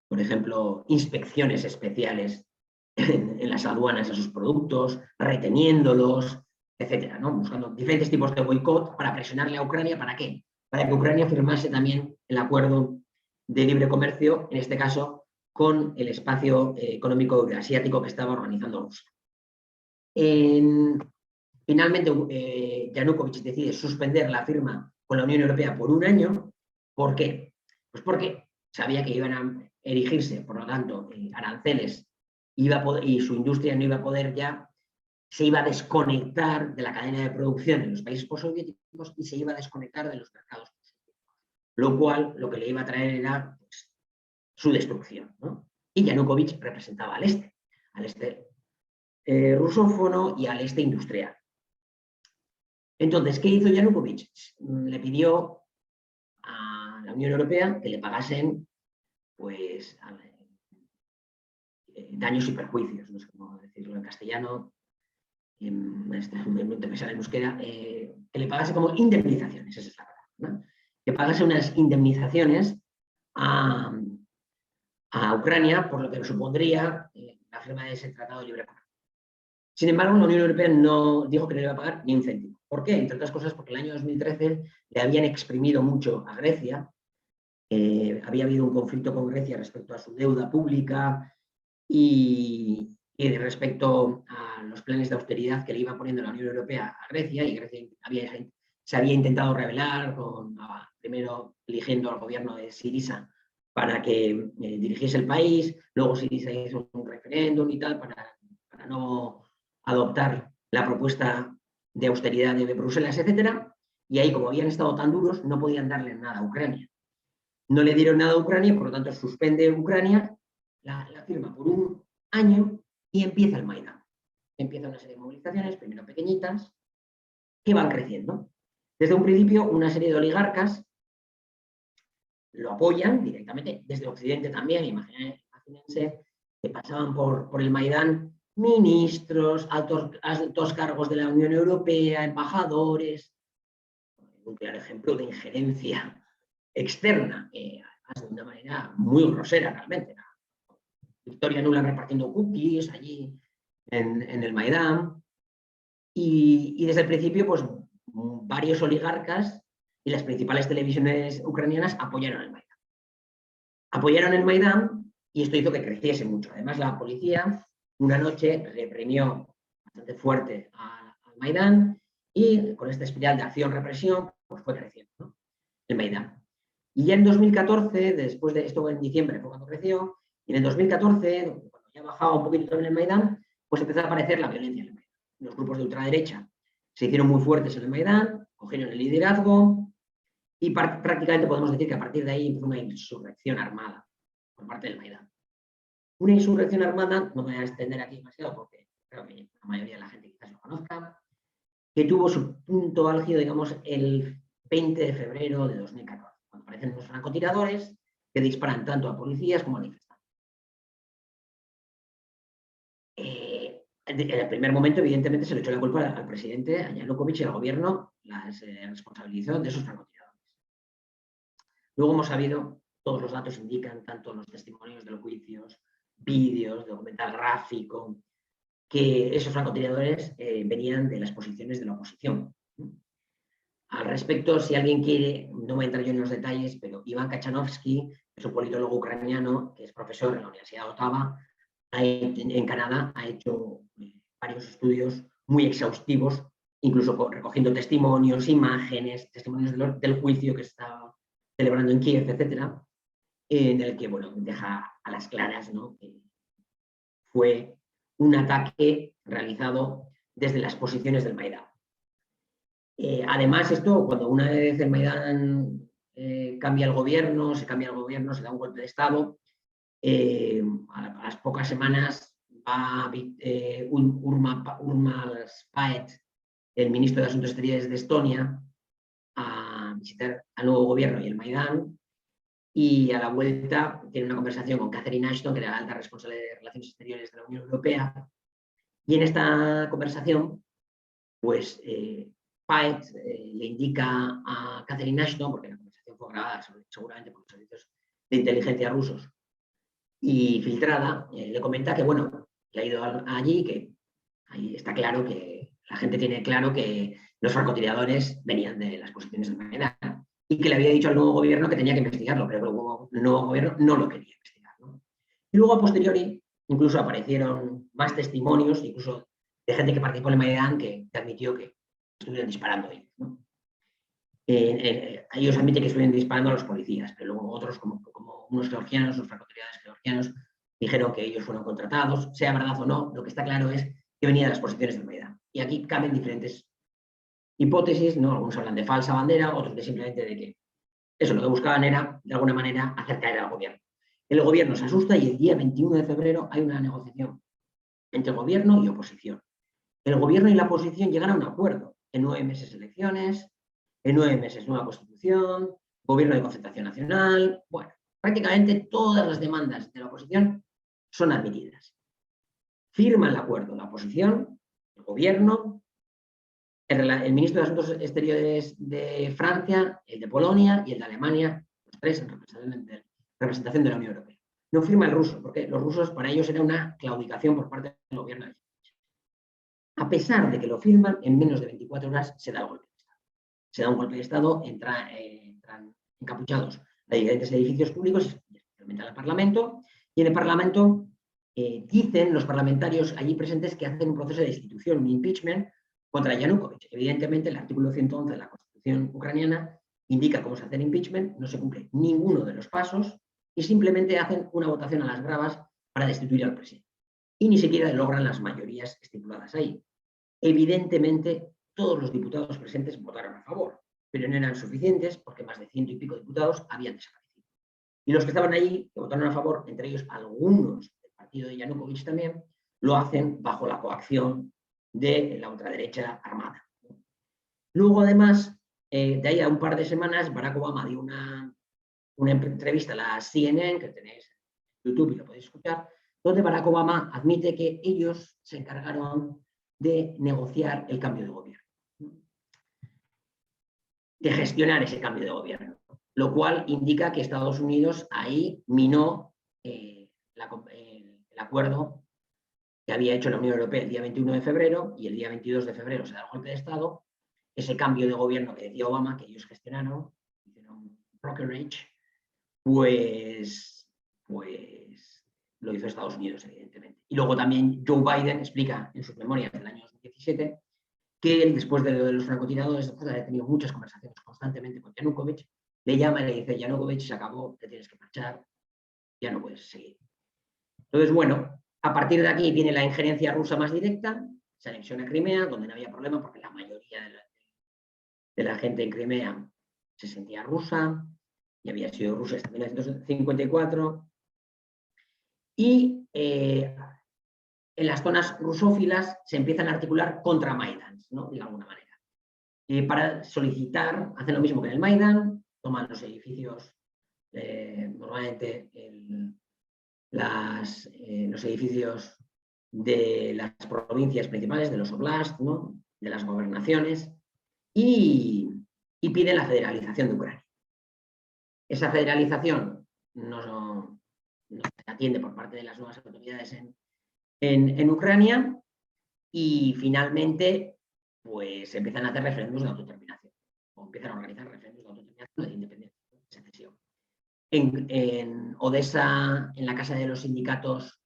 Speaker 2: por ejemplo, inspecciones especiales en las aduanas a sus productos, reteniéndolos, etcétera, ¿no? Buscando diferentes tipos de boicot para presionarle a Ucrania. ¿Para qué? Para que Ucrania firmase también el acuerdo de libre comercio, en este caso con el espacio económico asiático que estaba organizando Rusia. Finalmente, Yanukovych decide suspender la firma con la Unión Europea por un año. ¿Por qué? Pues porque sabía que iban a erigirse, por lo tanto, aranceles y su industria no iba a poder ya, se iba a desconectar de la cadena de producción en los países postsoviéticos y se iba a desconectar de los mercados postsoviéticos, lo cual lo que le iba a traer era pues, su destrucción, ¿no? Y Yanukovych representaba al este rusófono y al este industrial. Entonces, ¿qué hizo Yanukovych? Le pidió a la Unión Europea que le pagasen pues, daños y perjuicios, no sé cómo decirlo en castellano, me sale en euskera, que le pagase como indemnizaciones, esa es la palabra, ¿no? Que pagase unas indemnizaciones a Ucrania por lo que supondría la firma de ese tratado de libre comercio. Sin embargo, la Unión Europea no dijo que no le iba a pagar ni un céntimo. ¿Por qué? Entre otras cosas porque el año 2013 le habían exprimido mucho a Grecia, había habido un conflicto con Grecia respecto a su deuda pública y respecto a los planes de austeridad que le iba poniendo la Unión Europea a Grecia, y Grecia se había intentado rebelar, primero eligiendo al gobierno de Syriza para que dirigiese el país, luego Syriza hizo un referéndum y tal para no adoptar la propuesta de austeridad de Bruselas, etcétera, y ahí, como habían estado tan duros, no podían darle nada a Ucrania. No le dieron nada a Ucrania, por lo tanto suspende Ucrania la firma por un año y empieza el Maidán. Empieza una serie de movilizaciones, primero pequeñitas, que van creciendo. Desde un principio, una serie de oligarcas lo apoyan directamente, desde Occidente también, imagínense que pasaban por el Maidán ministros, altos cargos de la Unión Europea, embajadores, un claro ejemplo de injerencia externa, de una manera muy grosera realmente. Victoria Nuland repartiendo cookies allí en el Maidán. Y desde el principio, pues varios oligarcas y las principales televisiones ucranianas apoyaron el Maidán. Apoyaron el Maidán y esto hizo que creciese mucho. Además, la policía una noche reprimió bastante fuerte al Maidán y con esta espiral de acción-represión pues fue creciendo, ¿no? El Maidán. Y ya en 2014, después de esto en diciembre fue cuando creció, y en el 2014, cuando ya bajaba un poquito también el Maidán, pues empezó a aparecer la violencia en el Maidán. Los grupos de ultraderecha se hicieron muy fuertes en el Maidán, cogieron el liderazgo y prácticamente podemos decir que a partir de ahí empezó una insurrección armada por parte del Maidán. Una insurrección armada, no me voy a extender aquí demasiado porque creo que la mayoría de la gente quizás lo conozca, que tuvo su punto álgido, digamos, el 20 de febrero de 2014, cuando aparecen los francotiradores que disparan tanto a policías como a manifestantes. En el primer momento, evidentemente, se le echó la culpa al presidente, a Yanukovych y al gobierno, las responsabilizó de esos francotiradores. Luego hemos sabido, todos los datos indican, tanto los testimonios de los juicios, vídeos, documental gráfico, que esos francotiradores venían de las posiciones de la oposición. Al respecto, si alguien quiere, no voy a entrar yo en los detalles, pero Iván Kachanovsky es un politólogo ucraniano que es profesor en la Universidad de Ottawa, en Canadá, ha hecho varios estudios muy exhaustivos, incluso recogiendo testimonios, imágenes, testimonios del juicio que se estaba celebrando en Kiev, etcétera, en el que, bueno, deja a las claras, ¿no?, que fue un ataque realizado desde las posiciones del Maidán. Además, esto, cuando una vez el Maidán cambia el gobierno, se da un golpe de Estado, a las pocas semanas va Urmas Paet, el ministro de Asuntos Exteriores de Estonia, a visitar al nuevo gobierno y el Maidán, y a la vuelta tiene una conversación con Catherine Ashton, que era la alta responsable de Relaciones Exteriores de la Unión Europea, y en esta conversación, pues Paet le indica a Catherine Ashton, porque la conversación fue grabada seguramente por los servicios de inteligencia rusos y filtrada, le comenta que, bueno, que ha ido allí, que ahí está claro que la gente tiene claro que los francotiradores venían de las posiciones del Maidán y que le había dicho al nuevo gobierno que tenía que investigarlo, pero el nuevo gobierno no lo quería investigar, ¿no? Y luego, a posteriori, incluso aparecieron más testimonios, incluso de gente que participó en el Maidán, que admitió que estuvieron disparando ellos, ¿no? Ellos admiten que estuvieron disparando a los policías, pero luego otros, como unos georgianos, los francotiradores georgianos, dijeron que ellos fueron contratados, sea verdad o no, lo que está claro es que venía de las posiciones del Maidán. Y aquí caben diferentes hipótesis, ¿no? Algunos hablan de falsa bandera, otros de simplemente de que eso, lo que buscaban era, de alguna manera, hacer caer al gobierno. El gobierno se asusta y el día 21 de febrero hay una negociación entre gobierno y oposición. El gobierno y la oposición llegan a un acuerdo. En 9 meses elecciones, en 9 meses nueva constitución, gobierno de concentración nacional. Bueno, prácticamente todas las demandas de la oposición son admitidas. Firma el acuerdo la oposición, el gobierno, el ministro de Asuntos Exteriores de Francia, el de Polonia y el de Alemania, los tres en representación de la Unión Europea. No firma el ruso, porque los rusos para ellos era una claudicación por parte del gobierno. A pesar de que lo firman, en menos de 24 horas se da el golpe de Estado. Se da un golpe de Estado, entran encapuchados a diferentes edificios públicos, especialmente al Parlamento, y en el Parlamento dicen los parlamentarios allí presentes que hacen un proceso de destitución, un impeachment, contra Yanukovych. Evidentemente, el artículo 111 de la Constitución ucraniana indica cómo se hace el impeachment, no se cumple ninguno de los pasos y simplemente hacen una votación a las bravas para destituir al presidente. Y ni siquiera logran las mayorías estipuladas ahí. Evidentemente, todos los diputados presentes votaron a favor, pero no eran suficientes porque más de 100 y pico diputados habían desaparecido. Y los que estaban allí, que votaron a favor, entre ellos algunos del partido de Yanukovych también, lo hacen bajo la coacción de la ultraderecha armada. Luego, además, de ahí a un par de semanas, Barack Obama dio una entrevista a la CNN, que tenéis en YouTube y lo podéis escuchar, donde Barack Obama admite que ellos se encargaron de negociar el cambio de gobierno, de gestionar ese cambio de gobierno, lo cual indica que Estados Unidos ahí minó el acuerdo que había hecho la Unión Europea el día 21 de febrero y el día 22 de febrero se da el golpe de Estado. Ese cambio de gobierno que decía Obama, que ellos gestionaron, hicieron brokerage, pues lo hizo Estados Unidos, evidentemente. Y luego también Joe Biden explica en sus memorias del año 2017 que él, después de los francotiradores, después de haber tenido muchas conversaciones constantemente con Yanukovych, le llama y le dice: Yanukovych, se acabó, te tienes que marchar, ya no puedes seguir. Entonces, bueno, a partir de aquí viene la injerencia rusa más directa, se anexiona Crimea, donde no había problema porque la mayoría de la gente en Crimea se sentía rusa y había sido rusa hasta 1954. Y en las zonas rusófilas se empiezan a articular contra Maidán, ¿no? De alguna manera. Para solicitar, hacen lo mismo que en el Maidán, toman los edificios, normalmente los edificios de las provincias principales, de los oblasts, ¿no? De las gobernaciones, y piden la federalización de Ucrania. Esa federalización no se atiende por parte de las nuevas autoridades en Ucrania y finalmente pues empiezan a hacer referéndums de autodeterminación o empiezan a organizar referéndums de autodeterminación de independencia, de secesión. En Odessa, en la casa de los sindicatos,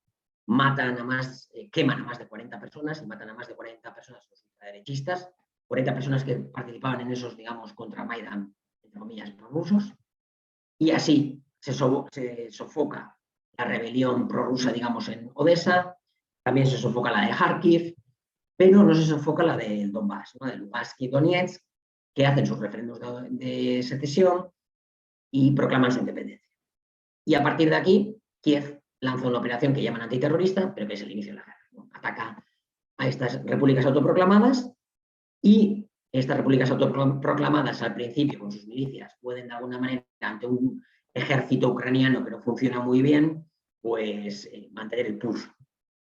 Speaker 2: queman a más de 40 personas y matan a más de 40 personas los ultraderechistas, 40 personas que participaban en esos, digamos, contra Maidán, entre comillas, prorrusos, y así se sofoca la rebelión prorrusa, digamos, en Odessa, también se sofoca la de Kharkiv, pero no se sofoca la del Donbass, ¿no? De Lugansk y Donetsk, que hacen sus referendos de secesión y proclaman su independencia. Y a partir de aquí, Kiev lanza una operación que llaman antiterrorista, pero que es el inicio de la guerra, ¿no? Ataca a estas repúblicas autoproclamadas y estas repúblicas autoproclamadas al principio con sus milicias pueden de alguna manera ante un ejército ucraniano que no funciona muy bien, pues mantener el pulso.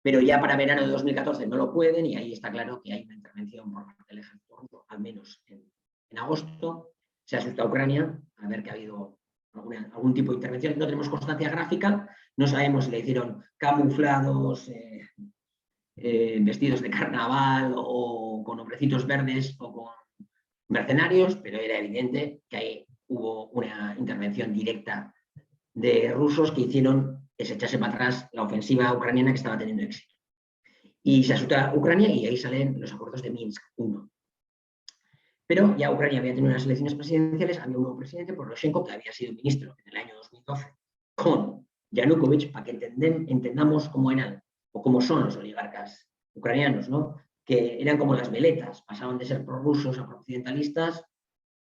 Speaker 2: Pero ya para verano de 2014 no lo pueden y ahí está claro que hay una intervención por parte del ejército ruso, al menos en agosto. Se asusta a Ucrania a ver que ha habido algún tipo de intervención. No tenemos constancia gráfica, no sabemos si le hicieron camuflados, vestidos de carnaval o con hombrecitos verdes o con mercenarios, pero era evidente que ahí hubo una intervención directa de rusos que hicieron que se echase para atrás la ofensiva ucraniana que estaba teniendo éxito. Y se asusta a Ucrania y ahí salen los acuerdos de Minsk I. Pero ya Ucrania había tenido unas elecciones presidenciales, había un nuevo presidente, Poroshenko, que había sido ministro en el año 2012 con Yanukovych, para que entendamos cómo eran o cómo son los oligarcas ucranianos, ¿no? Que eran como las veletas, pasaban de ser prorrusos a prooccidentalistas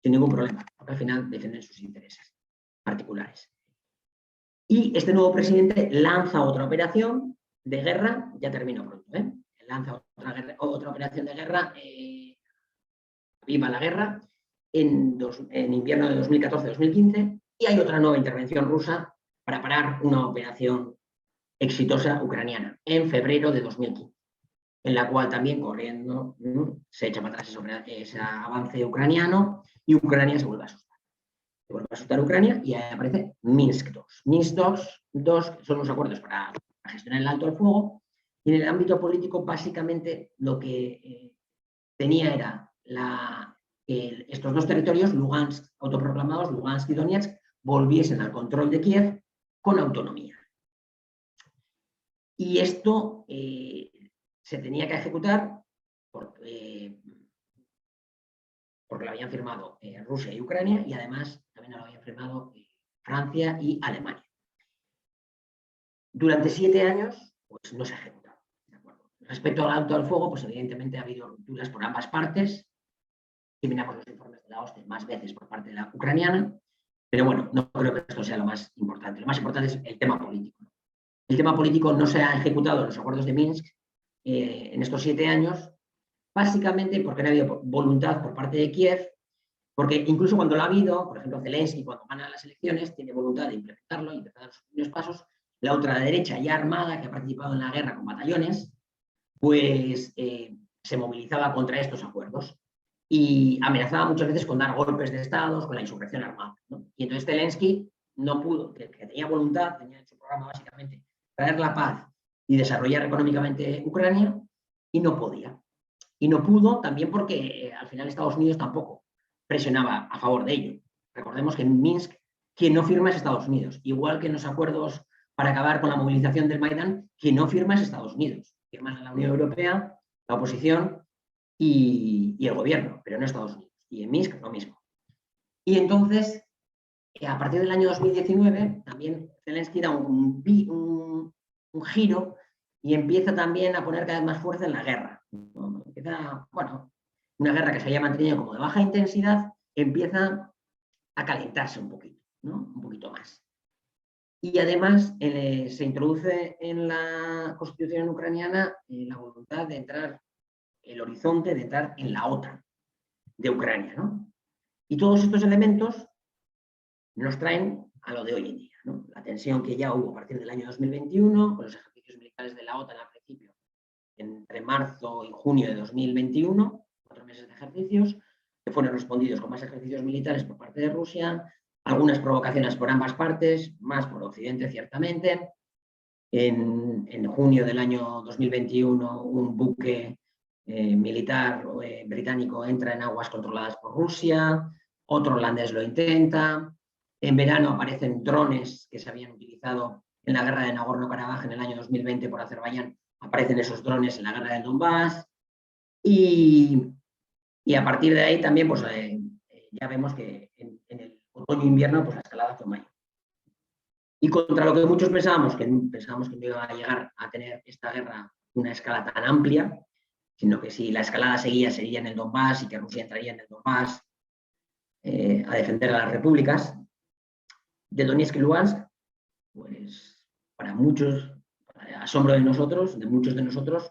Speaker 2: sin ningún problema, porque al final defienden sus intereses particulares. Y este nuevo presidente lanza otra operación de guerra, ya termino pronto, lanza otra operación de guerra, viva la guerra, en invierno de 2014-2015, y hay otra nueva intervención rusa para parar una operación exitosa ucraniana en febrero de 2015, en la cual también corriendo se echa para atrás ese avance ucraniano y Ucrania se vuelve a asustar. Se vuelve a asustar Ucrania y ahí aparece Minsk II. Minsk II son los acuerdos para gestionar el alto el fuego, y en el ámbito político básicamente lo que tenía era estos dos territorios, Lugansk, autoproclamados, Lugansk y Donetsk, volviesen al control de Kiev con autonomía. Y esto se tenía que ejecutar porque lo habían firmado Rusia y Ucrania, y además también lo habían firmado Francia y Alemania. Durante 7 años, pues no se ha ejecutado. ¿De acuerdo? Respecto al alto al fuego, pues evidentemente ha habido rupturas por ambas partes. Si miramos los informes de la OSCE, más veces por parte de la ucraniana, pero bueno, no creo que esto sea lo más importante. Lo más importante es el tema político. El tema político no se ha ejecutado en los acuerdos de Minsk en estos 7 años, básicamente porque no ha habido voluntad por parte de Kiev, porque incluso cuando lo ha habido, por ejemplo, Zelensky, cuando gana las elecciones, tiene voluntad de implementarlo y empezar los primeros pasos. La ultraderecha ya armada, que ha participado en la guerra con batallones, pues se movilizaba contra estos acuerdos y amenazaba muchas veces con dar golpes de estados, con la insurrección armada, ¿no? Y entonces Zelensky no pudo, que tenía voluntad, tenía en su programa básicamente traer la paz y desarrollar económicamente Ucrania, y no podía. Y no pudo también porque al final Estados Unidos tampoco presionaba a favor de ello. Recordemos que en Minsk quien no firma es Estados Unidos, igual que en los acuerdos para acabar con la movilización del Maidán, quien no firma es Estados Unidos. Firman la Unión Europea, la oposición y el gobierno, pero no Estados Unidos. Y en Minsk lo mismo. Y entonces, a partir del año 2019, también Zelensky da un giro y empieza también a poner cada vez más fuerza en la guerra. Empieza, bueno, una guerra que se había mantenido como de baja intensidad, empieza a calentarse un poquito, ¿no? Un poquito más. Y además se introduce en la constitución ucraniana la voluntad de entrar, el horizonte de entrar en la OTAN de Ucrania, ¿no? Y todos estos elementos nos traen a lo de hoy en día, ¿no? La tensión que ya hubo a partir del año 2021, con los ejercicios militares de la OTAN al principio, entre marzo y junio de 2021, 4 meses de ejercicios, que fueron respondidos con más ejercicios militares por parte de Rusia, algunas provocaciones por ambas partes, más por Occidente ciertamente. En junio del año 2021, un buque militar británico entra en aguas controladas por Rusia, otro holandés lo intenta. En verano aparecen drones que se habían utilizado en la guerra de Nagorno-Karabaj en el año 2020 por Azerbaiyán. Aparecen esos drones en la guerra del Donbass. Y a partir de ahí también pues, ya vemos que en el otoño-invierno pues, la escalada fue mayor. Y contra lo que muchos pensábamos que no iba a llegar a tener esta guerra una escala tan amplia, sino que si la escalada seguía, sería en el Donbass y que Rusia entraría en el Donbass a defender a las repúblicas de Donetsk y Lugansk, pues para muchos, para asombro de nosotros, de muchos de nosotros,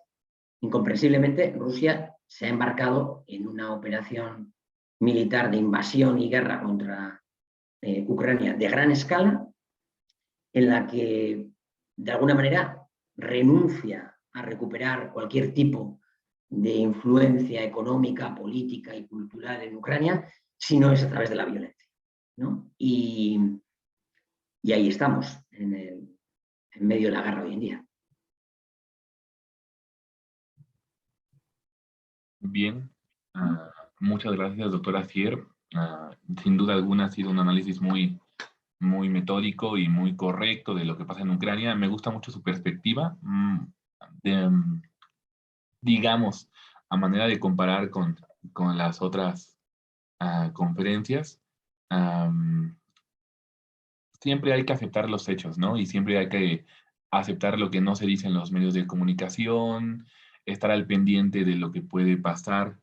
Speaker 2: incomprensiblemente, Rusia se ha embarcado en una operación militar de invasión y guerra contra Ucrania de gran escala, en la que, de alguna manera, renuncia a recuperar cualquier tipo de influencia económica, política y cultural en Ucrania, si no es a través de la violencia, ¿no? Y ahí estamos, en medio de la guerra hoy en día.
Speaker 1: Bien, muchas gracias, doctora Fier. Sin duda alguna ha sido un análisis muy, muy metódico y muy correcto de lo que pasa en Ucrania. Me gusta mucho su perspectiva, digamos, a manera de comparar con las otras conferencias. Siempre hay que aceptar los hechos, ¿no? Y siempre hay que aceptar lo que no se dice en los medios de comunicación, estar al pendiente de lo que puede pasar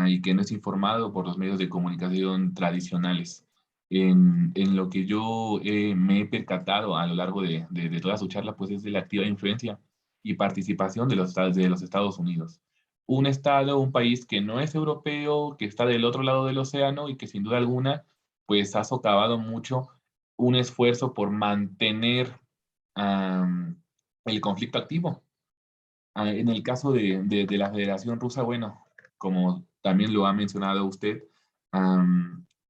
Speaker 1: y que no es informado por los medios de comunicación tradicionales. En lo que yo me he percatado a lo largo de toda su charla, pues es de la activa influencia y participación de los Estados Unidos. Un estado, un país que no es europeo, que está del otro lado del océano y que sin duda alguna, pues ha socavado mucho un esfuerzo por mantener el conflicto activo. En el caso de la Federación Rusa, bueno, como también lo ha mencionado usted,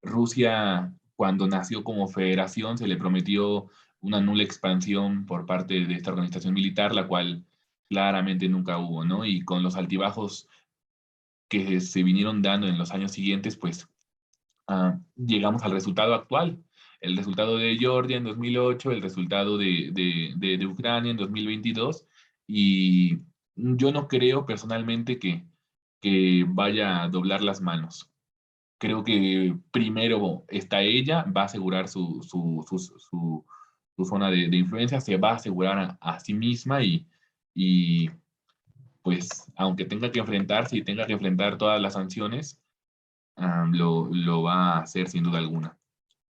Speaker 1: Rusia, cuando nació como federación, se le prometió una nula expansión por parte de esta organización militar, la cual claramente nunca hubo, ¿no? Y con los altibajos que se vinieron dando en los años siguientes, pues llegamos al resultado actual. El resultado de Georgia en 2008, el resultado de Ucrania en 2022, y yo no creo personalmente que vaya a doblar las manos. Creo que primero está ella, va a asegurar su zona de influencia, se va a asegurar a sí misma y pues aunque tenga que enfrentarse y tenga que enfrentar todas las sanciones, lo va a hacer sin duda alguna.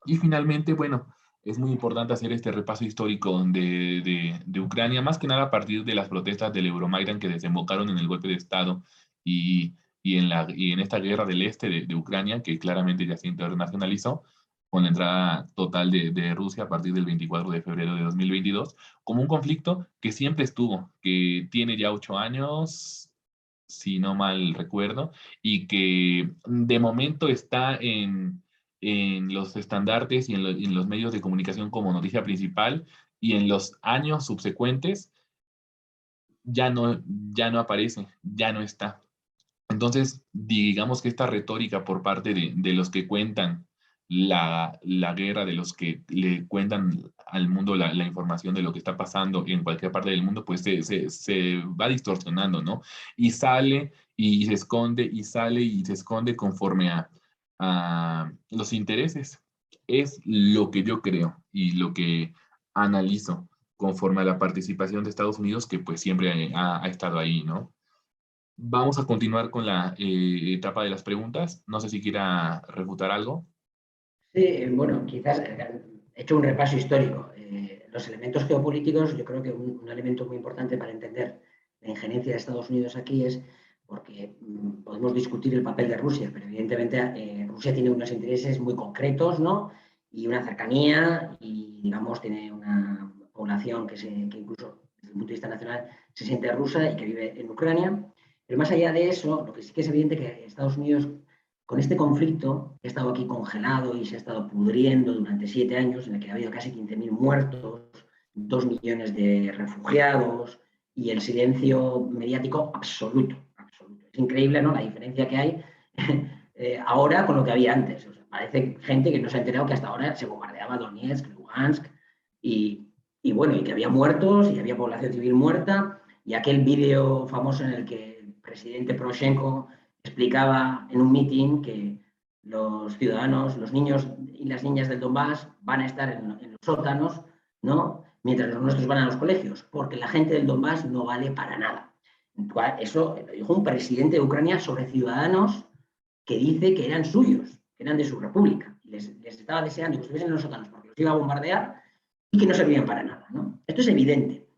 Speaker 1: Y finalmente, bueno, es muy importante hacer este repaso histórico de Ucrania, más que nada a partir de las protestas del Euromaidan que desembocaron en el golpe de Estado y, y en esta guerra del este de Ucrania, que claramente ya se internacionalizó con la entrada total de Rusia a partir del 24 de febrero de 2022, como un conflicto que siempre estuvo, que tiene ya 8 años, si no mal recuerdo, y que de momento está en los estandartes y en los medios de comunicación como noticia principal, y en los años subsecuentes ya no aparece, ya no está. Entonces, digamos que esta retórica por parte de los que cuentan la guerra, de los que le cuentan al mundo la información de lo que está pasando en cualquier parte del mundo, pues se va distorsionando, ¿no? Y sale y se esconde, y sale y se esconde conforme a los intereses. Es lo que yo creo y lo que analizo conforme a la participación de Estados Unidos, que pues siempre ha estado ahí, ¿no? Vamos a continuar con la etapa de las preguntas. No sé si quiera refutar algo.
Speaker 2: Sí, bueno, quizás he hecho un repaso histórico. Los elementos geopolíticos, yo creo que un elemento muy importante para entender la injerencia de Estados Unidos aquí es porque podemos discutir el papel de Rusia, pero evidentemente Rusia tiene unos intereses muy concretos, ¿no? Y una cercanía y, digamos, tiene una población que incluso desde el punto de vista nacional se siente rusa y que vive en Ucrania. Pero más allá de eso, lo que sí que es evidente que Estados Unidos, con este conflicto que ha estado aquí congelado y se ha estado pudriendo durante 7 años, en el que ha habido casi 15.000 muertos, 2 millones de refugiados y el silencio mediático absoluto, absoluto. Es increíble, ¿no?, la diferencia que hay ahora con lo que había antes. O sea, parece gente que no se ha enterado que hasta ahora se bombardeaba Donetsk, Lugansk y bueno, y que había muertos y había población civil muerta, y aquel vídeo famoso en el que el presidente Poroshenko explicaba en un meeting que los ciudadanos, los niños y las niñas del Donbass van a estar en los sótanos, ¿no?, mientras los nuestros van a los colegios, porque la gente del Donbass no vale para nada. Eso lo dijo un presidente de Ucrania sobre ciudadanos que dice que eran suyos, que eran de su república. Les estaba deseando que estuviesen en los sótanos porque los iba a bombardear, y que no servían para nada, ¿no? Esto es evidente.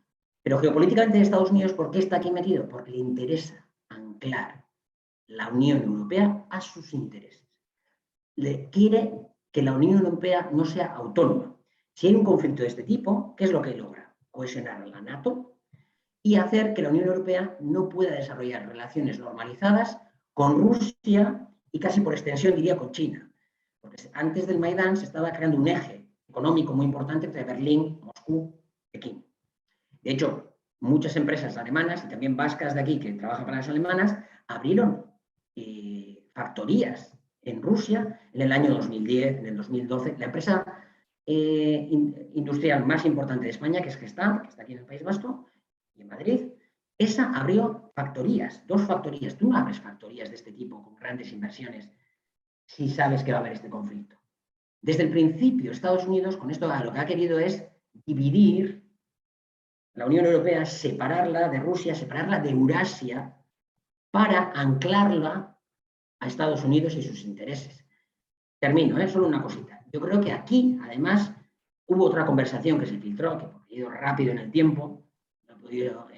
Speaker 2: Pero geopolíticamente Estados Unidos, ¿por qué está aquí metido? Porque le interesa anclar la Unión Europea a sus intereses. Le quiere que la Unión Europea no sea autónoma. Si hay un conflicto de este tipo, ¿qué es lo que logra? Cohesionar a la NATO y hacer que la Unión Europea no pueda desarrollar relaciones normalizadas con Rusia y casi por extensión diría con China. Porque antes del Maidán se estaba creando un eje económico muy importante entre Berlín, Moscú, Pekín. De hecho, muchas empresas alemanas y también vascas de aquí que trabajan para las alemanas abrieron factorías en Rusia en el año 2010, en el 2012. La empresa industrial más importante de España, que es Gestamp, que está aquí en el País Vasco y en Madrid, esa abrió factorías, 2 factorías. Tú no abres factorías de este tipo con grandes inversiones si sabes que va a haber este conflicto. Desde el principio, Estados Unidos con esto lo que ha querido es dividir la Unión Europea, separarla de Rusia, separarla de Eurasia, para anclarla a Estados Unidos y sus intereses. Termino, solo una cosita. Yo creo que aquí, además, hubo otra conversación que se filtró, que he ido rápido en el tiempo, no he podido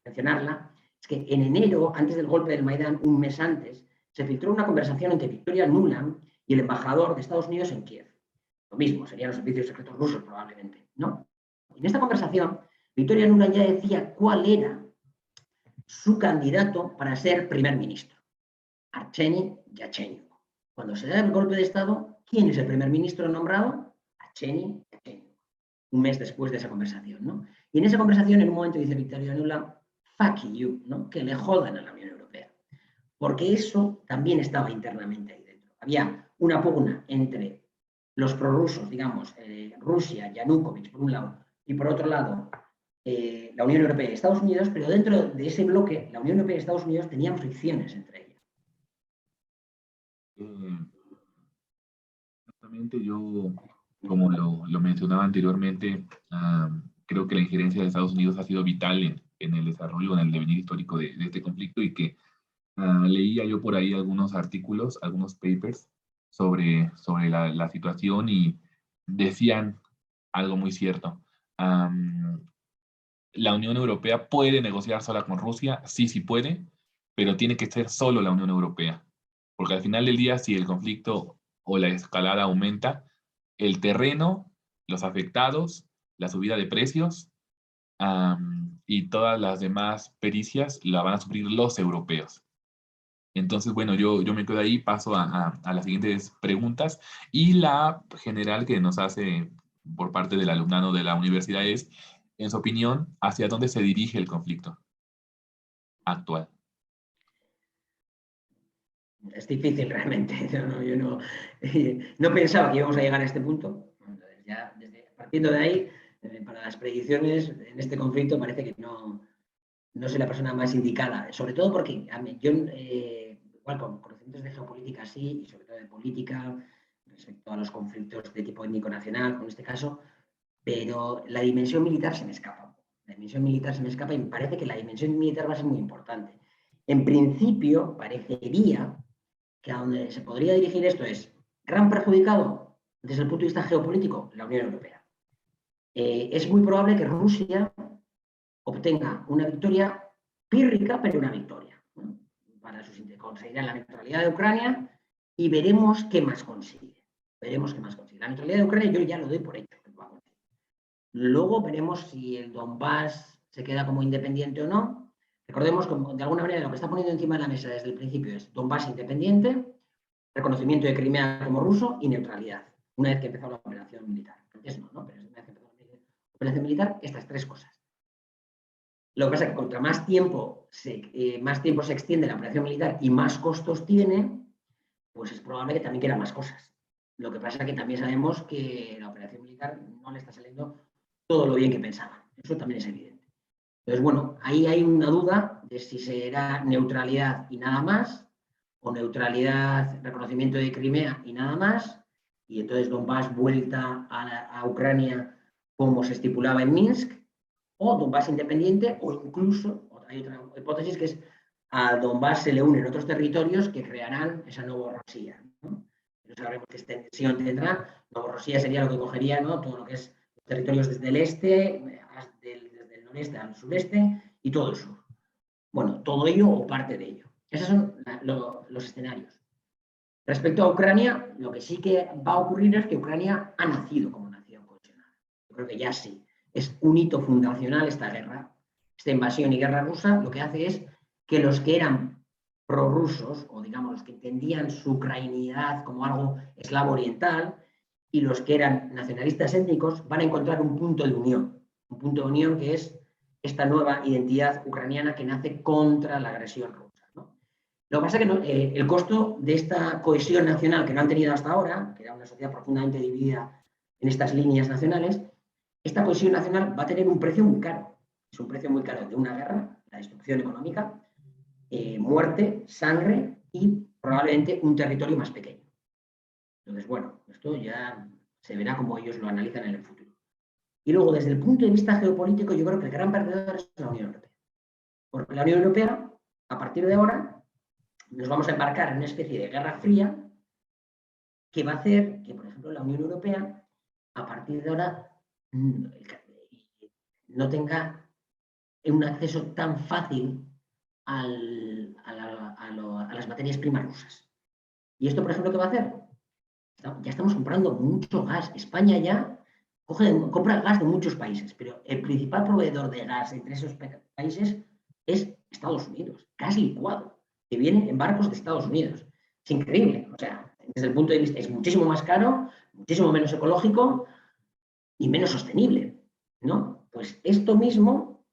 Speaker 2: mencionarla, es que en enero, antes del golpe del Maidán, un mes antes, se filtró una conversación entre Victoria Nuland y el embajador de Estados Unidos en Kiev. Lo mismo, serían los servicios secretos rusos probablemente, ¿no? En esta conversación, Victoria Nuland ya decía cuál era su candidato para ser primer ministro, Arseniy Yatsenyuk. Cuando se da el golpe de Estado, ¿quién es el primer ministro nombrado? Arseniy Yatsenyuk, un mes después de esa conversación, ¿no? Y en esa conversación, en un momento dice Victoria Nuland, fuck you, ¿no? Que le jodan a la Unión Europea. Porque eso también estaba internamente ahí dentro. Había una pugna entre los prorrusos, digamos, Rusia, Yanukovych, por un lado, y por otro lado, la Unión Europea y Estados Unidos, pero dentro de ese bloque, la Unión Europea y Estados Unidos tenían fricciones entre ellas.
Speaker 1: Exactamente, yo, como lo mencionaba anteriormente, creo que la injerencia de Estados Unidos ha sido vital en el desarrollo, en el devenir histórico de este conflicto, y que leía yo por ahí algunos artículos, algunos papers sobre la situación, y decían algo muy cierto. La Unión Europea puede negociar sola con Rusia, sí, sí puede, pero tiene que ser solo la Unión Europea. Porque al final del día, si el conflicto o la escalada aumenta, el terreno, los afectados, la subida de precios y todas las demás pericias la van a sufrir los europeos. Entonces, bueno, yo me quedo ahí, paso a las siguientes preguntas. Y la general que nos hace por parte del alumnado de la universidad es, en su opinión, ¿hacia dónde se dirige el conflicto actual?
Speaker 2: Es difícil realmente. Yo no pensaba que íbamos a llegar a este punto. Ya partiendo de ahí, para las predicciones en este conflicto parece que no soy la persona más indicada. Sobre todo porque yo, igual con conocimientos de geopolítica sí, y sobre todo de política, respecto a los conflictos de tipo étnico nacional, con este caso, pero la dimensión militar se me escapa. La dimensión militar se me escapa y me parece que la dimensión militar va a ser muy importante. En principio, parecería que a donde se podría dirigir esto es gran perjudicado desde el punto de vista geopolítico, la Unión Europea. Es muy probable que Rusia obtenga una victoria pírrica, pero una victoria, ¿no? Para conseguirá la neutralidad de Ucrania y veremos qué más consigue. Veremos qué más consigue. La neutralidad de Ucrania yo ya lo doy por hecho. Luego veremos si el Donbass se queda como independiente o no. Recordemos que de alguna manera lo que está poniendo encima de la mesa desde el principio es Donbass independiente, reconocimiento de Crimea como ruso y neutralidad. Una vez que empezó la operación militar. Antes no, pero una vez que empezó la operación militar, estas 3 cosas. Lo que pasa es que contra más tiempo se extiende la operación militar y más costos tiene, pues es probable que también quiera más cosas. Lo que pasa es que también sabemos que la operación militar no le está saliendo todo lo bien que pensaban. Eso también es evidente. Entonces, bueno, ahí hay una duda de si será neutralidad y nada más, o neutralidad, reconocimiento de Crimea y nada más, y entonces Donbass vuelta a Ucrania como se estipulaba en Minsk, o Donbass independiente, o incluso, hay otra hipótesis que es a Donbass se le unen otros territorios que crearán esa Novorosía, ¿no? No sabemos qué extensión tendrá. Novorosía sería lo que cogería, ¿no? Todo lo que es territorios desde el este, desde el noreste al sureste y todo el sur. Bueno, todo ello o parte de ello. Esos son los escenarios. Respecto a Ucrania, lo que sí que va a ocurrir es que Ucrania ha nacido como nación cohesionada. Yo creo que ya sí. Es un hito fundacional esta guerra, esta invasión y guerra rusa, lo que hace es que los que eran prorrusos, o digamos los que entendían su ucrainidad como algo eslavo oriental, y los que eran nacionalistas étnicos, van a encontrar un punto de unión que es esta nueva identidad ucraniana que nace contra la agresión rusa, ¿no? Lo que pasa es que el costo de esta cohesión nacional que no han tenido hasta ahora, que era una sociedad profundamente dividida en estas líneas nacionales, esta cohesión nacional va a tener un precio muy caro. Es un precio muy caro de una guerra, la destrucción económica, muerte, sangre y probablemente un territorio más pequeño. Entonces, bueno, esto ya se verá como ellos lo analizan en el futuro. Y luego, desde el punto de vista geopolítico, yo creo que el gran perdedor es la Unión Europea. Porque la Unión Europea, a partir de ahora, nos vamos a embarcar en una especie de guerra fría que va a hacer que, por ejemplo, la Unión Europea, a partir de ahora, no tenga un acceso tan fácil a las materias primas rusas. ¿Y esto, por ejemplo, qué va a hacer? Ya estamos comprando mucho gas. España ya compra gas de muchos países, pero el principal proveedor de gas entre esos países es Estados Unidos. Gas licuado, que viene en barcos de Estados Unidos. Es increíble. O sea, desde el punto de vista, es muchísimo más caro, muchísimo menos ecológico y menos sostenible, ¿no? Pues esto mismo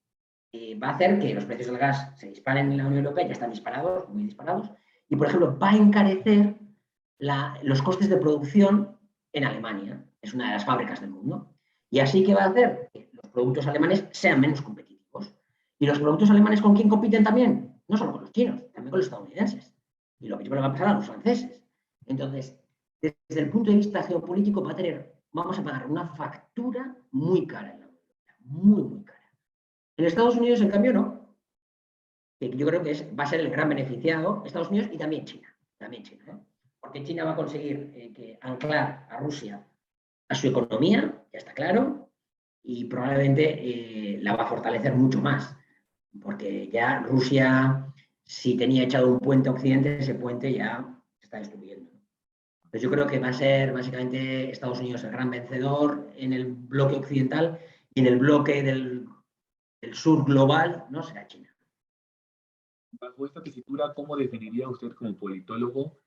Speaker 2: va a hacer que los precios del gas se disparen en la Unión Europea, ya están disparados, muy disparados, y, por ejemplo, va a encarecer los costes de producción en Alemania, es una de las fábricas del mundo. Y así que va a hacer que los productos alemanes sean menos competitivos. ¿Y los productos alemanes con quién compiten también? No solo con los chinos, también con los estadounidenses. Y lo mismo le va a pasar a los franceses. Entonces, desde el punto de vista geopolítico, vamos a pagar una factura muy cara en la Unión Europea, muy, muy cara. En Estados Unidos, en cambio, no. Que yo creo que va a ser el gran beneficiado, Estados Unidos y también China. También China, ¿eh? Porque China va a conseguir anclar a Rusia a su economía, ya está claro, y probablemente la va a fortalecer mucho más, porque ya Rusia, si tenía echado un puente a Occidente, ese puente ya se está destruyendo. Entonces yo creo que va a ser básicamente Estados Unidos el gran vencedor en el bloque occidental y en el bloque del sur global, ¿no? Será China.
Speaker 1: Bajo esta tesitura, ¿cómo definiría usted como politólogo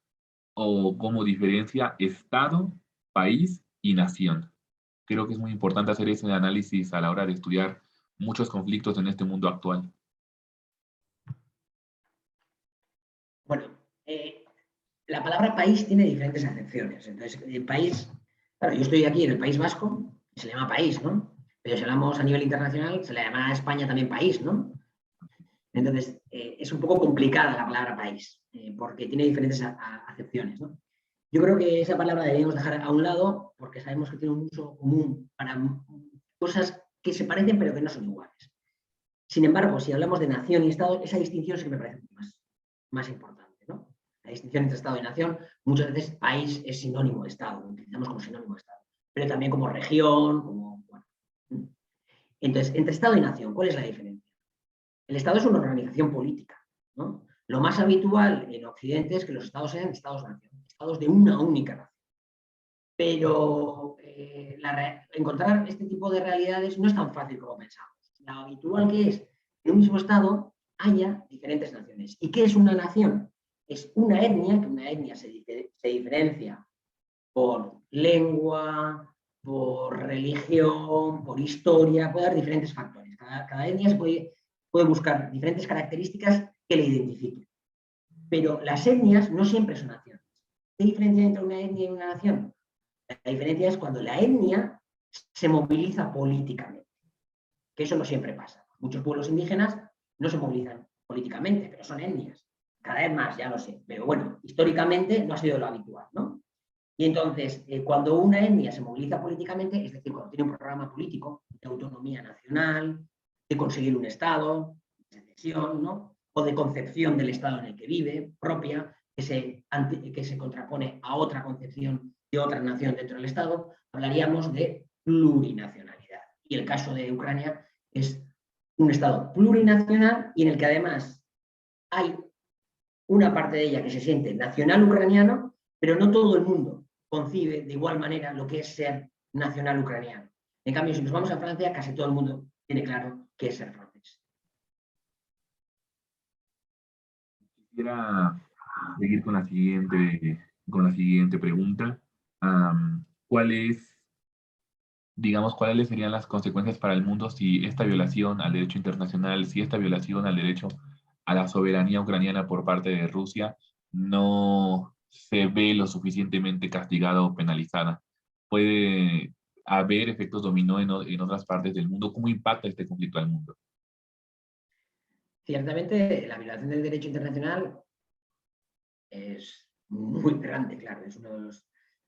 Speaker 1: o cómo diferencia Estado, país y nación? Creo que es muy importante hacer ese análisis a la hora de estudiar muchos conflictos en este mundo actual.
Speaker 2: Bueno, la palabra país tiene diferentes acepciones. Entonces, el país, claro, yo estoy aquí en el País Vasco, se le llama país, ¿no? Pero si hablamos a nivel internacional, se le llama a España también país, ¿no? Entonces, es un poco complicada la palabra país, porque tiene diferentes acepciones, ¿no? Yo creo que esa palabra deberíamos dejar a un lado porque sabemos que tiene un uso común para cosas que se parecen pero que no son iguales. Sin embargo, si hablamos de nación y Estado, esa distinción sí que me parece más importante, ¿no? La distinción entre Estado y nación, muchas veces país es sinónimo de Estado, lo utilizamos como sinónimo de Estado, pero también como región, como... Bueno. Entonces, entre Estado y nación, ¿cuál es la diferencia? El Estado es una organización política, ¿no? Lo más habitual en Occidente es que los Estados sean Estados-nación, Estados de una única nación. Pero encontrar este tipo de realidades no es tan fácil como pensamos. Lo habitual que es que en un mismo Estado haya diferentes naciones. ¿Y qué es una nación? Es una etnia, que una etnia se diferencia por lengua, por religión, por historia, puede haber diferentes factores. Cada etnia se puede buscar diferentes características que le identifiquen. Pero las etnias no siempre son naciones. ¿Qué diferencia entre una etnia y una nación? La diferencia es cuando la etnia se moviliza políticamente, que eso no siempre pasa. Muchos pueblos indígenas no se movilizan políticamente, pero son etnias. Cada vez más, ya lo sé. Pero bueno, históricamente no ha sido lo habitual, ¿no? Y entonces, cuando una etnia se moviliza políticamente, es decir, cuando tiene un programa político de autonomía nacional, de conseguir un Estado, de secesión, ¿no? O de concepción del Estado en el que vive, propia, que se contrapone a otra concepción de otra nación dentro del Estado, hablaríamos de plurinacionalidad. Y el caso de Ucrania es un Estado plurinacional y en el que además hay una parte de ella que se siente nacional ucraniano, pero no todo el mundo concibe de igual manera lo que es ser nacional ucraniano. En cambio, si nos vamos a Francia, casi todo el mundo tiene claro qué es ser francés.
Speaker 1: Quisiera seguir con la siguiente pregunta. ¿Cuál es, digamos, cuáles serían las consecuencias para el mundo si esta violación al derecho internacional, si esta violación al derecho a la soberanía ucraniana por parte de Rusia no se ve lo suficientemente castigada o penalizada? ¿Puede haber efectos dominó en otras partes del mundo? ¿Cómo impacta este conflicto al mundo?
Speaker 2: Ciertamente, la violación del derecho internacional es muy grande, claro, es uno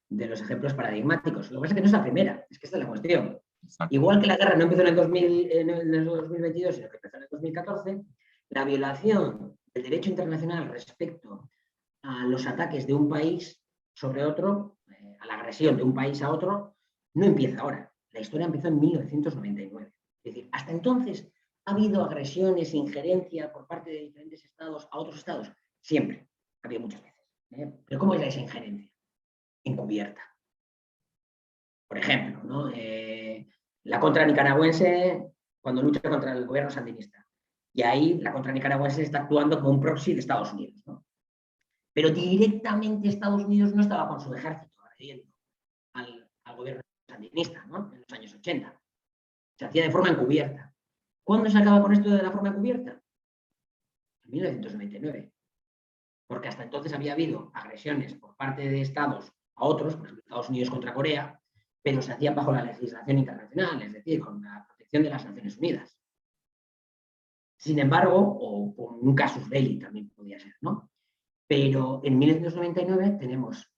Speaker 2: de los ejemplos paradigmáticos. Lo que pasa es que no es la primera, es que esta es la cuestión.
Speaker 1: Exacto.
Speaker 2: Igual que la guerra no empezó en el 2022, sino que empezó en el 2014, la violación del derecho internacional respecto a los ataques de un país sobre otro, a la agresión de un país a otro, no empieza ahora. La historia empezó en 1999. Es decir, hasta entonces ha habido agresiones, injerencia por parte de diferentes estados a otros estados. Siempre. Ha habido muchas veces. Pero ¿cómo es esa injerencia? Encubierta. Por ejemplo, ¿no? La contra nicaragüense cuando lucha contra el gobierno sandinista. Y ahí la contra nicaragüense está actuando como un proxy de Estados Unidos, ¿no? Pero directamente Estados Unidos no estaba con su ejército agrediendo al gobierno sandinista, ¿no? En los años 80. Se hacía de forma encubierta. ¿Cuándo se acaba con esto de la forma encubierta? En 1999. Porque hasta entonces había habido agresiones por parte de estados a otros, por ejemplo, Estados Unidos contra Corea, pero se hacían bajo la legislación internacional, es decir, con la protección de las Naciones Unidas. Sin embargo, o con un casus belli también podía ser, ¿no? Pero en 1999 tenemos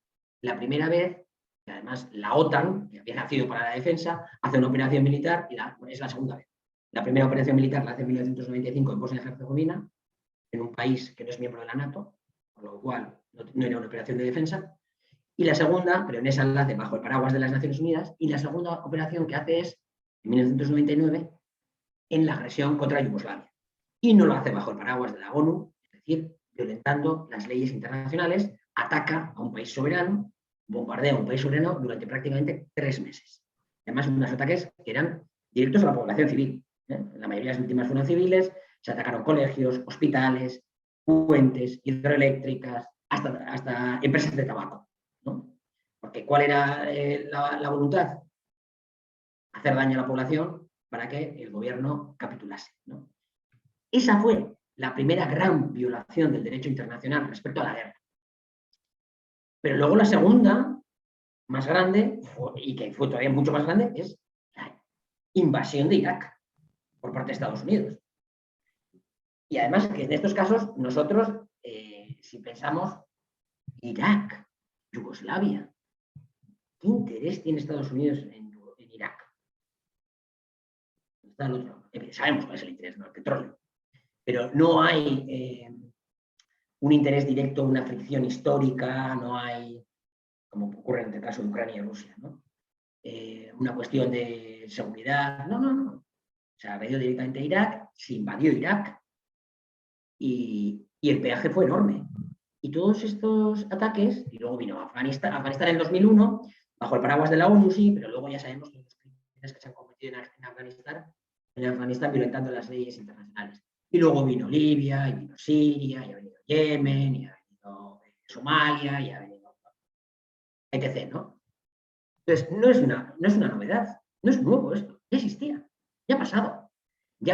Speaker 2: la primera vez, que además la OTAN, que había nacido para la defensa, hace una operación militar y es la segunda vez. La primera operación militar la hace en 1995 en Bosnia y Herzegovina, en un país que no es miembro de la NATO, por lo cual no era una operación de defensa. Y la segunda, pero en esa la hace bajo el paraguas de las Naciones Unidas, y la segunda operación que hace es, en 1999, en la agresión contra Yugoslavia. Y no lo hace bajo el paraguas de la ONU, es decir, violentando las leyes internacionales, ataca a un país soberano, bombardea a un país soberano durante prácticamente 3 meses. Además, unos ataques que eran directos a la población civil. La mayoría de las víctimas fueron civiles, se atacaron colegios, hospitales, puentes, hidroeléctricas, hasta empresas de tabaco, ¿no? Porque ¿cuál era la voluntad? Hacer daño a la población para que el gobierno capitulase, ¿no? Esa fue la primera gran violación del derecho internacional respecto a la guerra. Pero luego la segunda, más grande, y que fue todavía mucho más grande, es la invasión de Irak por parte de Estados Unidos. Y además que en estos casos nosotros, si pensamos, Irak, Yugoslavia, ¿qué interés tiene Estados Unidos en Irak? Está el otro. Sabemos cuál es el interés, ¿no? El petróleo. Pero no hay un interés directo, una fricción histórica, no hay, como ocurre en el caso de Ucrania y Rusia, ¿no? Una cuestión de seguridad. No, no, no. O sea, ha ido directamente a Irak, se invadió Irak y el peaje fue enorme. Y todos estos ataques, y luego vino Afganistán en 2001, bajo el paraguas de la ONU, sí, pero luego ya sabemos que los crímenes que se han cometido en Afganistán violentando las leyes internacionales. Y luego vino Libia, y vino Siria, y ha venido Yemen, y ha venido Somalia, y ha venido etc., ¿no? Entonces, no es una novedad, no es nuevo esto, ya existía, ya ha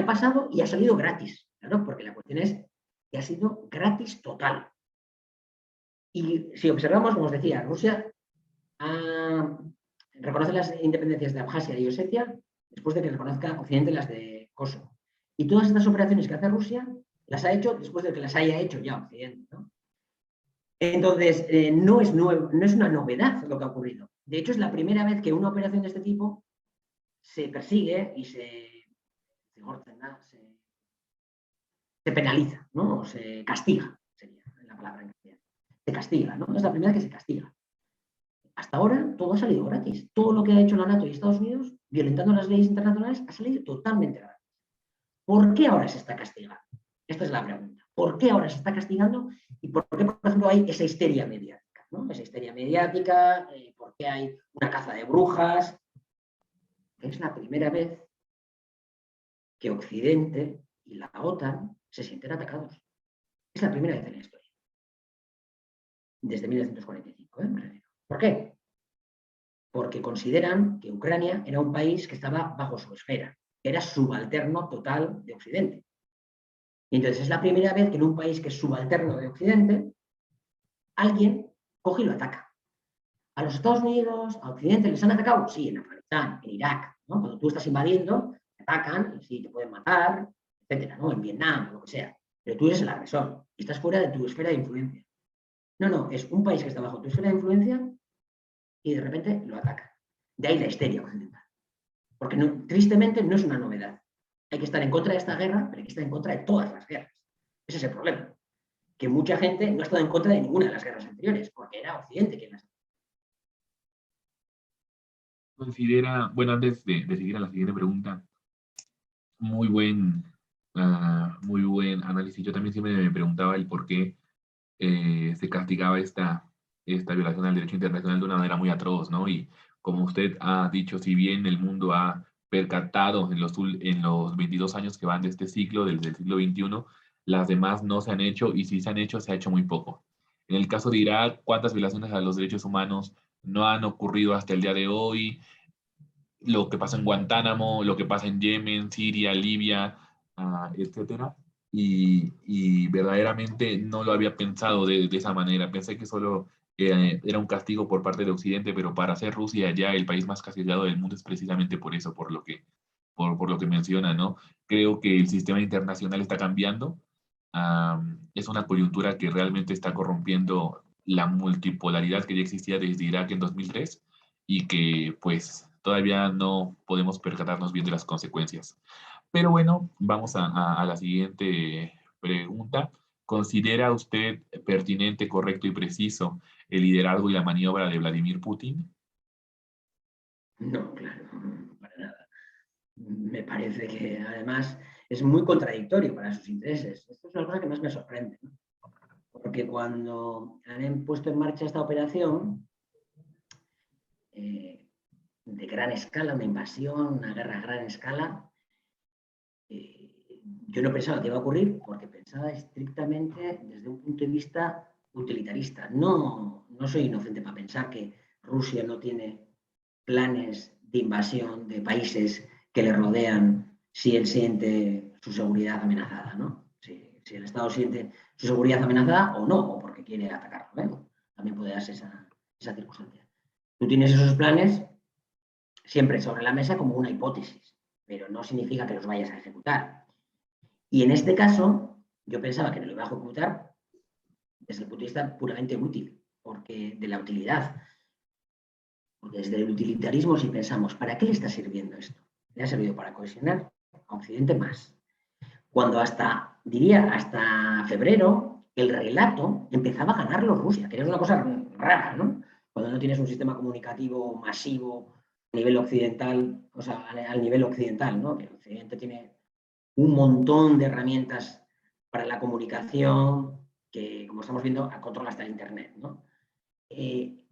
Speaker 2: pasado y ha salido gratis, claro, porque la cuestión es que ha sido gratis total. Y si observamos, como os decía, Rusia reconoce las independencias de Abjasia y Osetia después de que reconozca Occidente las de Kosovo. Y todas estas operaciones que hace Rusia las ha hecho después de que las haya hecho ya Occidente, ¿no? Entonces, no es una novedad lo que ha ocurrido. De hecho, es la primera vez que una operación de este tipo se persigue y se penaliza, ¿no? O se castiga, sería la palabra en castellano. Se castiga, ¿no? Es la primera vez que se castiga. Hasta ahora todo ha salido gratis. Todo lo que ha hecho la NATO y Estados Unidos, violentando las leyes internacionales, ha salido totalmente gratis. ¿Por qué ahora se está castigando? Esta es la pregunta. ¿Por qué ahora se está castigando? ¿Y por qué, por ejemplo, hay esa histeria mediática? ¿No? Esa histeria mediática, ¿por qué hay una caza de brujas? Es la primera vez que Occidente y la OTAN se sienten atacados. Es la primera vez en la historia. Desde 1945, me refiero. ¿Por qué? Porque consideran que Ucrania era un país que estaba bajo su esfera, era subalterno total de Occidente. Y entonces es la primera vez que en un país que es subalterno de Occidente, alguien coge y lo ataca. ¿A los Estados Unidos, a Occidente les han atacado? Sí, en Afganistán, en Irak, ¿no? Cuando tú estás invadiendo, te atacan, y sí, te pueden matar, etcétera, ¿no? En Vietnam, lo que sea. Pero tú eres el agresor y estás fuera de tu esfera de influencia. No, es un país que está bajo tu esfera de influencia y de repente lo ataca. De ahí la histeria occidental. Porque no, tristemente no es una novedad. Hay que estar en contra de esta guerra, pero hay que estar en contra de todas las guerras. Ese es el problema. Que mucha gente no ha estado en contra de ninguna de las guerras anteriores, porque era Occidente quien las...
Speaker 1: Considera, bueno, antes de seguir a la siguiente pregunta, muy muy buen análisis. Yo también siempre me preguntaba el por qué se castigaba esta violación al derecho internacional de una manera muy atroz, ¿no? Y como usted ha dicho, si bien el mundo ha percatado en los 22 años que van de este ciclo, del siglo XXI, las demás no se han hecho y si se han hecho, se ha hecho muy poco. En el caso de Irak, ¿cuántas violaciones a los derechos humanos no han ocurrido hasta el día de hoy? Lo que pasa en Guantánamo, lo que pasa en Yemen, Siria, Libia, etcétera. Y verdaderamente no lo había pensado de esa manera. Pensé que solo era un castigo por parte de Occidente, pero para ser Rusia ya el país más castigado del mundo es precisamente por eso, por lo que menciona, ¿no? Creo que el sistema internacional está cambiando. Es una coyuntura que realmente está corrompiendo la multipolaridad que ya existía desde Irak en 2003 y que pues todavía no podemos percatarnos bien de las consecuencias. Pero bueno, vamos a la siguiente pregunta. ¿Considera usted pertinente, correcto y preciso el liderazgo y la maniobra de Vladimir Putin?
Speaker 2: No, claro, para nada. Me parece que además es muy contradictorio para sus intereses. Esto es una cosa que más me sorprende, ¿no? Porque cuando han puesto en marcha esta operación de gran escala, una invasión, una guerra a gran escala, yo no pensaba que iba a ocurrir porque pensaba estrictamente desde un punto de vista utilitarista. No soy inocente para pensar que Rusia no tiene planes de invasión de países que le rodean si él siente su seguridad amenazada, ¿no? Si el Estado siente su seguridad amenazada o no, o porque quiere atacarlo, ¿eh? También puede darse esa circunstancia. Tú tienes esos planes siempre sobre la mesa como una hipótesis, pero no significa que los vayas a ejecutar. Y en este caso, yo pensaba que no lo iba a ejecutar desde el punto de vista puramente útil, porque de la utilidad. Porque desde el utilitarismo, si pensamos, ¿para qué le está sirviendo esto? Le ha servido para cohesionar a Occidente más. Cuando diría, hasta febrero, el relato empezaba a ganarlo Rusia, que es una cosa rara, ¿no? Cuando no tienes un sistema comunicativo masivo a nivel occidental, o sea, al nivel occidental, ¿no? Que el Occidente tiene un montón de herramientas para la comunicación que, como estamos viendo, controla hasta el Internet, ¿no? Y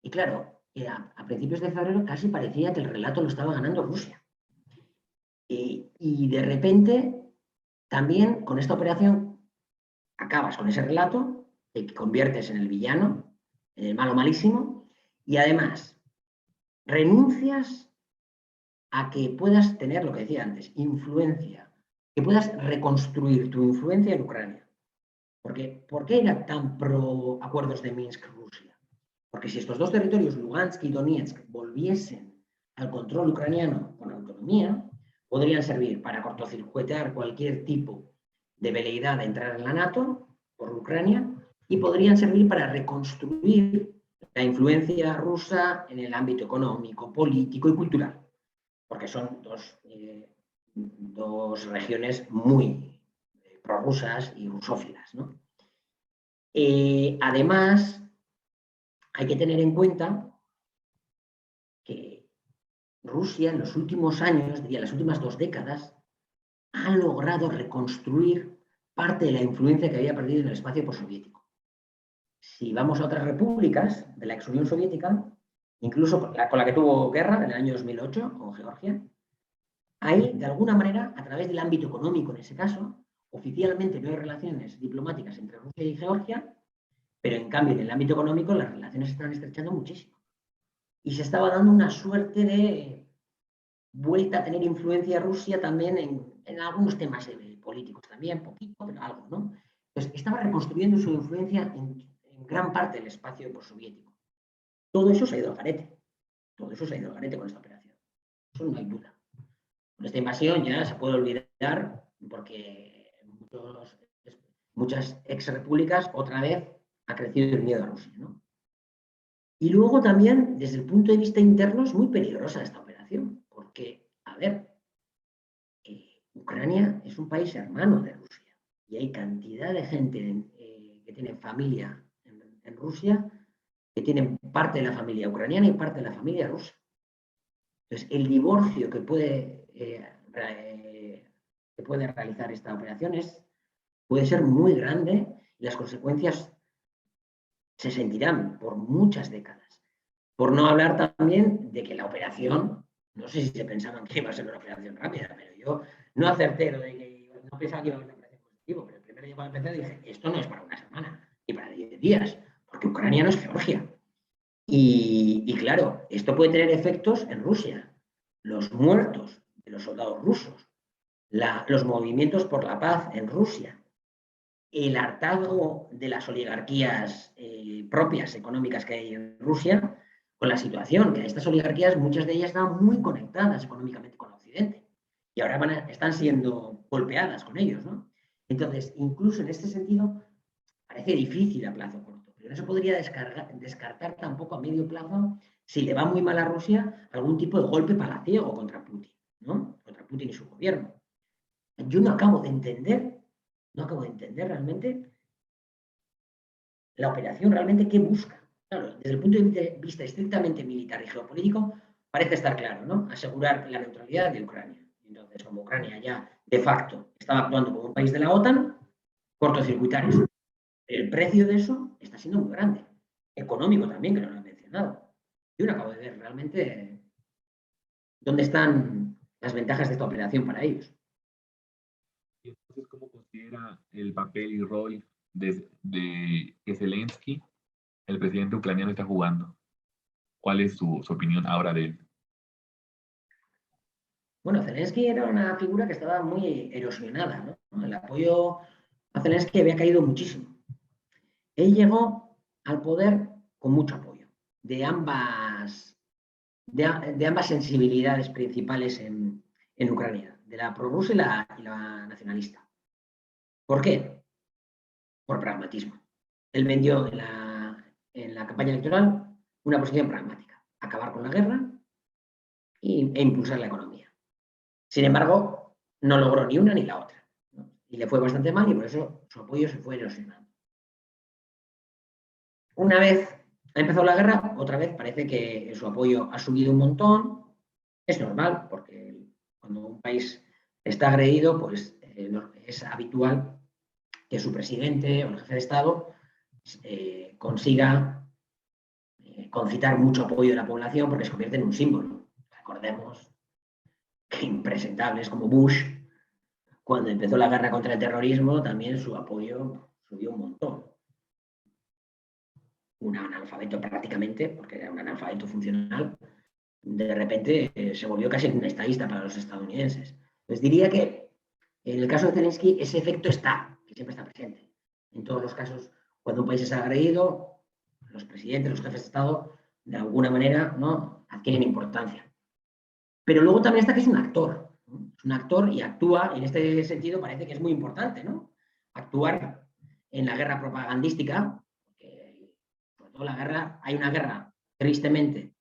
Speaker 2: claro, a principios de febrero casi parecía que el relato lo estaba ganando Rusia. Y de repente, también con esta operación, acabas con ese relato, te conviertes en el villano, en el malo malísimo, y además renuncias a que puedas tener, lo que decía antes, influencia, que puedas reconstruir tu influencia en Ucrania. Porque, ¿por qué era tan pro acuerdos de Minsk Rusia? Porque si estos dos territorios, Lugansk y Donetsk, volviesen al control ucraniano con autonomía, podrían servir para cortocircuitar cualquier tipo de veleidad de entrar en la NATO por Ucrania y podrían servir para reconstruir la influencia rusa en el ámbito económico, político y cultural, porque son dos regiones muy prorrusas y rusófilas, ¿no? Además, hay que tener en cuenta Rusia en los últimos años, diría las últimas 2 décadas, ha logrado reconstruir parte de la influencia que había perdido en el espacio postsoviético. Si vamos a otras repúblicas de la ex Unión Soviética, incluso con la que tuvo guerra en el año 2008 con Georgia, ahí, de alguna manera, a través del ámbito económico en ese caso, oficialmente no hay relaciones diplomáticas entre Rusia y Georgia, pero en cambio en el ámbito económico las relaciones se están estrechando muchísimo. Y se estaba dando una suerte de vuelta a tener influencia Rusia también en algunos temas políticos también, poquito, pero algo, ¿no? Entonces, estaba reconstruyendo su influencia en gran parte del espacio postsoviético. Todo eso se ha ido al garete. Todo eso se ha ido al garete con esta operación. Eso no hay duda. Con esta invasión ya se puede olvidar porque muchas ex repúblicas otra vez ha crecido el miedo a Rusia, ¿no? Y luego también, desde el punto de vista interno, es muy peligrosa esta operación, porque, a ver, Ucrania es un país hermano de Rusia y hay cantidad de gente que tiene familia en Rusia, que tienen parte de la familia ucraniana y parte de la familia rusa. Entonces, el divorcio que puede realizar esta operación puede ser muy grande y las consecuencias se sentirán por muchas décadas. Por no hablar también de que la operación, no sé si se pensaban que iba a ser una operación rápida, pero yo no acerté de que no pensaba que iba a ser una operación positiva, pero el primer día cuando empecé dije, esto no es para una semana, ni para 10 días, porque Ucrania no es Georgia. Y claro, esto puede tener efectos en Rusia. Los muertos de los soldados rusos, los movimientos por la paz en Rusia, el hartazgo de las oligarquías propias económicas que hay en Rusia, con la situación que estas oligarquías, muchas de ellas están muy conectadas económicamente con Occidente y ahora están siendo golpeadas con ellos, ¿no? Entonces, incluso en este sentido, parece difícil a plazo corto, pero no se podría descartar tampoco a medio plazo, si le va muy mal a Rusia, algún tipo de golpe palaciego contra Putin, ¿no? Contra Putin y su gobierno. Yo no acabo de entender realmente la operación, realmente qué busca. Claro, desde el punto de vista estrictamente militar y geopolítico, parece estar claro, ¿no? Asegurar la neutralidad de Ucrania. Entonces, como Ucrania ya de facto estaba actuando como un país de la OTAN, cortocircuitar eso. El precio de eso está siendo muy grande. Económico también, que no lo he mencionado. Yo no acabo de ver realmente dónde están las ventajas de esta operación para ellos.
Speaker 1: Y entonces, ¿cómo considera el papel y rol de que Zelensky, el presidente ucraniano, está jugando? ¿Cuál es su opinión ahora de él?
Speaker 2: Bueno, Zelensky era una figura que estaba muy erosionada, ¿no? El apoyo a Zelensky había caído muchísimo. Él llegó al poder con mucho apoyo de ambas sensibilidades principales en Ucrania, de la prorrusa y la nacionalista. ¿Por qué? Por pragmatismo. Él vendió en la campaña electoral una posición pragmática, acabar con la guerra e impulsar la economía. Sin embargo, no logró ni una ni la otra, ¿no? Y le fue bastante mal y por eso su apoyo se fue erosionando. Una vez ha empezado la guerra, otra vez parece que su apoyo ha subido un montón. Es normal, porque cuando un país está agredido, pues es habitual que su presidente o el jefe de Estado consiga concitar mucho apoyo de la población porque se convierte en un símbolo. Recordemos que impresentables como Bush, cuando empezó la guerra contra el terrorismo, también su apoyo subió un montón. Un analfabeto prácticamente, porque era un analfabeto funcional, de repente se volvió casi un estadista para los estadounidenses. Les diría que en el caso de Zelensky ese efecto está, que siempre está presente. En todos los casos, cuando un país es agredido, los presidentes, los jefes de Estado, de alguna manera, ¿no?, adquieren importancia. Pero luego también está que es un actor, ¿no? Es un actor y actúa, y en este sentido parece que es muy importante, ¿no? Actuar en la guerra propagandística, porque sobre todo hay una guerra, tristemente,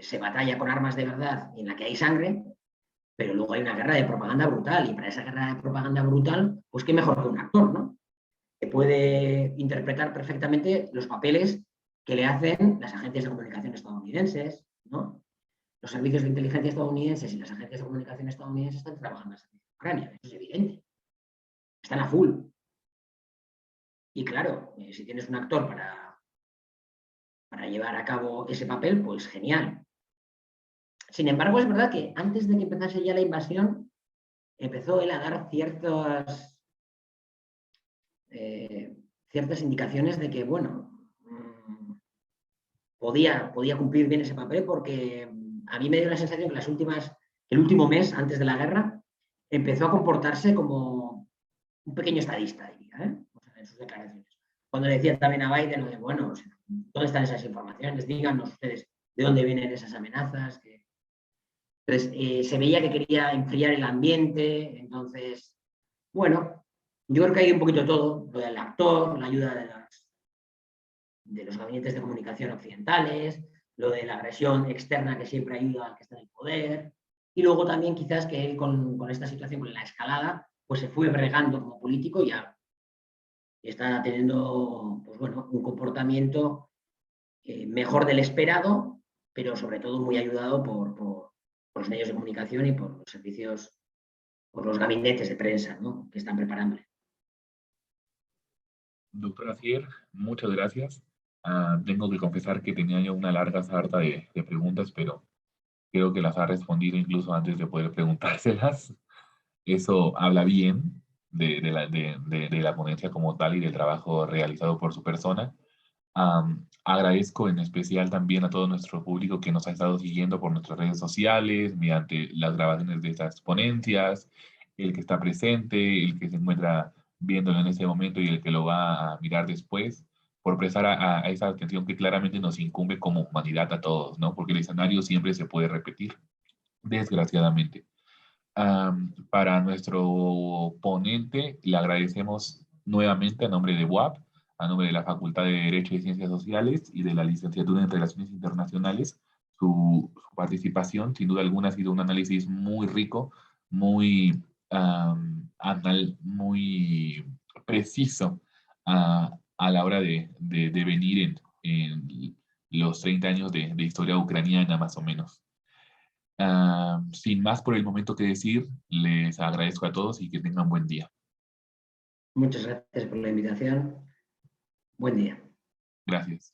Speaker 2: se batalla con armas de verdad y en la que hay sangre, pero luego hay una guerra de propaganda brutal, y para esa guerra de propaganda brutal, pues qué mejor que un actor, ¿no? Que puede interpretar perfectamente los papeles que le hacen las agencias de comunicación estadounidenses, ¿no? los servicios de inteligencia estadounidenses y las agencias de comunicación estadounidenses están trabajando en Ucrania, eso es evidente. Están a full. Y claro, si tienes un actor para llevar a cabo ese papel, pues genial. Sin embargo, es verdad que antes de que empezase ya la invasión, empezó él a dar ciertas indicaciones de que, bueno, podía cumplir bien ese papel, porque a mí me dio la sensación que el último mes antes de la guerra empezó a comportarse como un pequeño estadista, diría, en sus declaraciones. Cuando le decía también a Biden, bueno, ¿dónde están esas informaciones? Díganos ustedes de dónde vienen esas amenazas. Entonces, se veía que quería enfriar el ambiente. Entonces, bueno, yo creo que hay un poquito de todo, lo del actor, la ayuda de los gabinetes de comunicación occidentales, lo de la agresión externa que siempre ayuda al que está en el poder, y luego también quizás que él con esta situación, con la escalada, pues se fue bregando como político y ya está teniendo, pues bueno, un comportamiento mejor del esperado, pero sobre todo muy ayudado por los medios de comunicación y por los servicios, por los gabinetes de prensa, ¿no?, que están preparándole.
Speaker 1: Doctor Asier, muchas gracias. Tengo que confesar que tenía yo una larga sarta de preguntas, pero creo que las ha respondido incluso antes de poder preguntárselas. Eso habla bien de la ponencia como tal y del trabajo realizado por su persona. Agradezco en especial también a todo nuestro público que nos ha estado siguiendo por nuestras redes sociales, mediante las grabaciones de estas ponencias, el que está presente, el que se encuentra viéndolo en este momento y el que lo va a mirar después, por prestar a esa atención que claramente nos incumbe como humanidad a todos, ¿no? Porque el escenario siempre se puede repetir, desgraciadamente. Para nuestro ponente, le agradecemos nuevamente a nombre de UAP, a nombre de la Facultad de Derecho y Ciencias Sociales y de la Licenciatura en Relaciones Internacionales, su participación. Sin duda alguna ha sido un análisis muy rico, muy, muy preciso a la hora de venir en los 30 años de historia ucraniana, más o menos. Sin más por el momento que decir, les agradezco a todos y que tengan buen día.
Speaker 2: Muchas gracias por la invitación. Buen día.
Speaker 1: Gracias.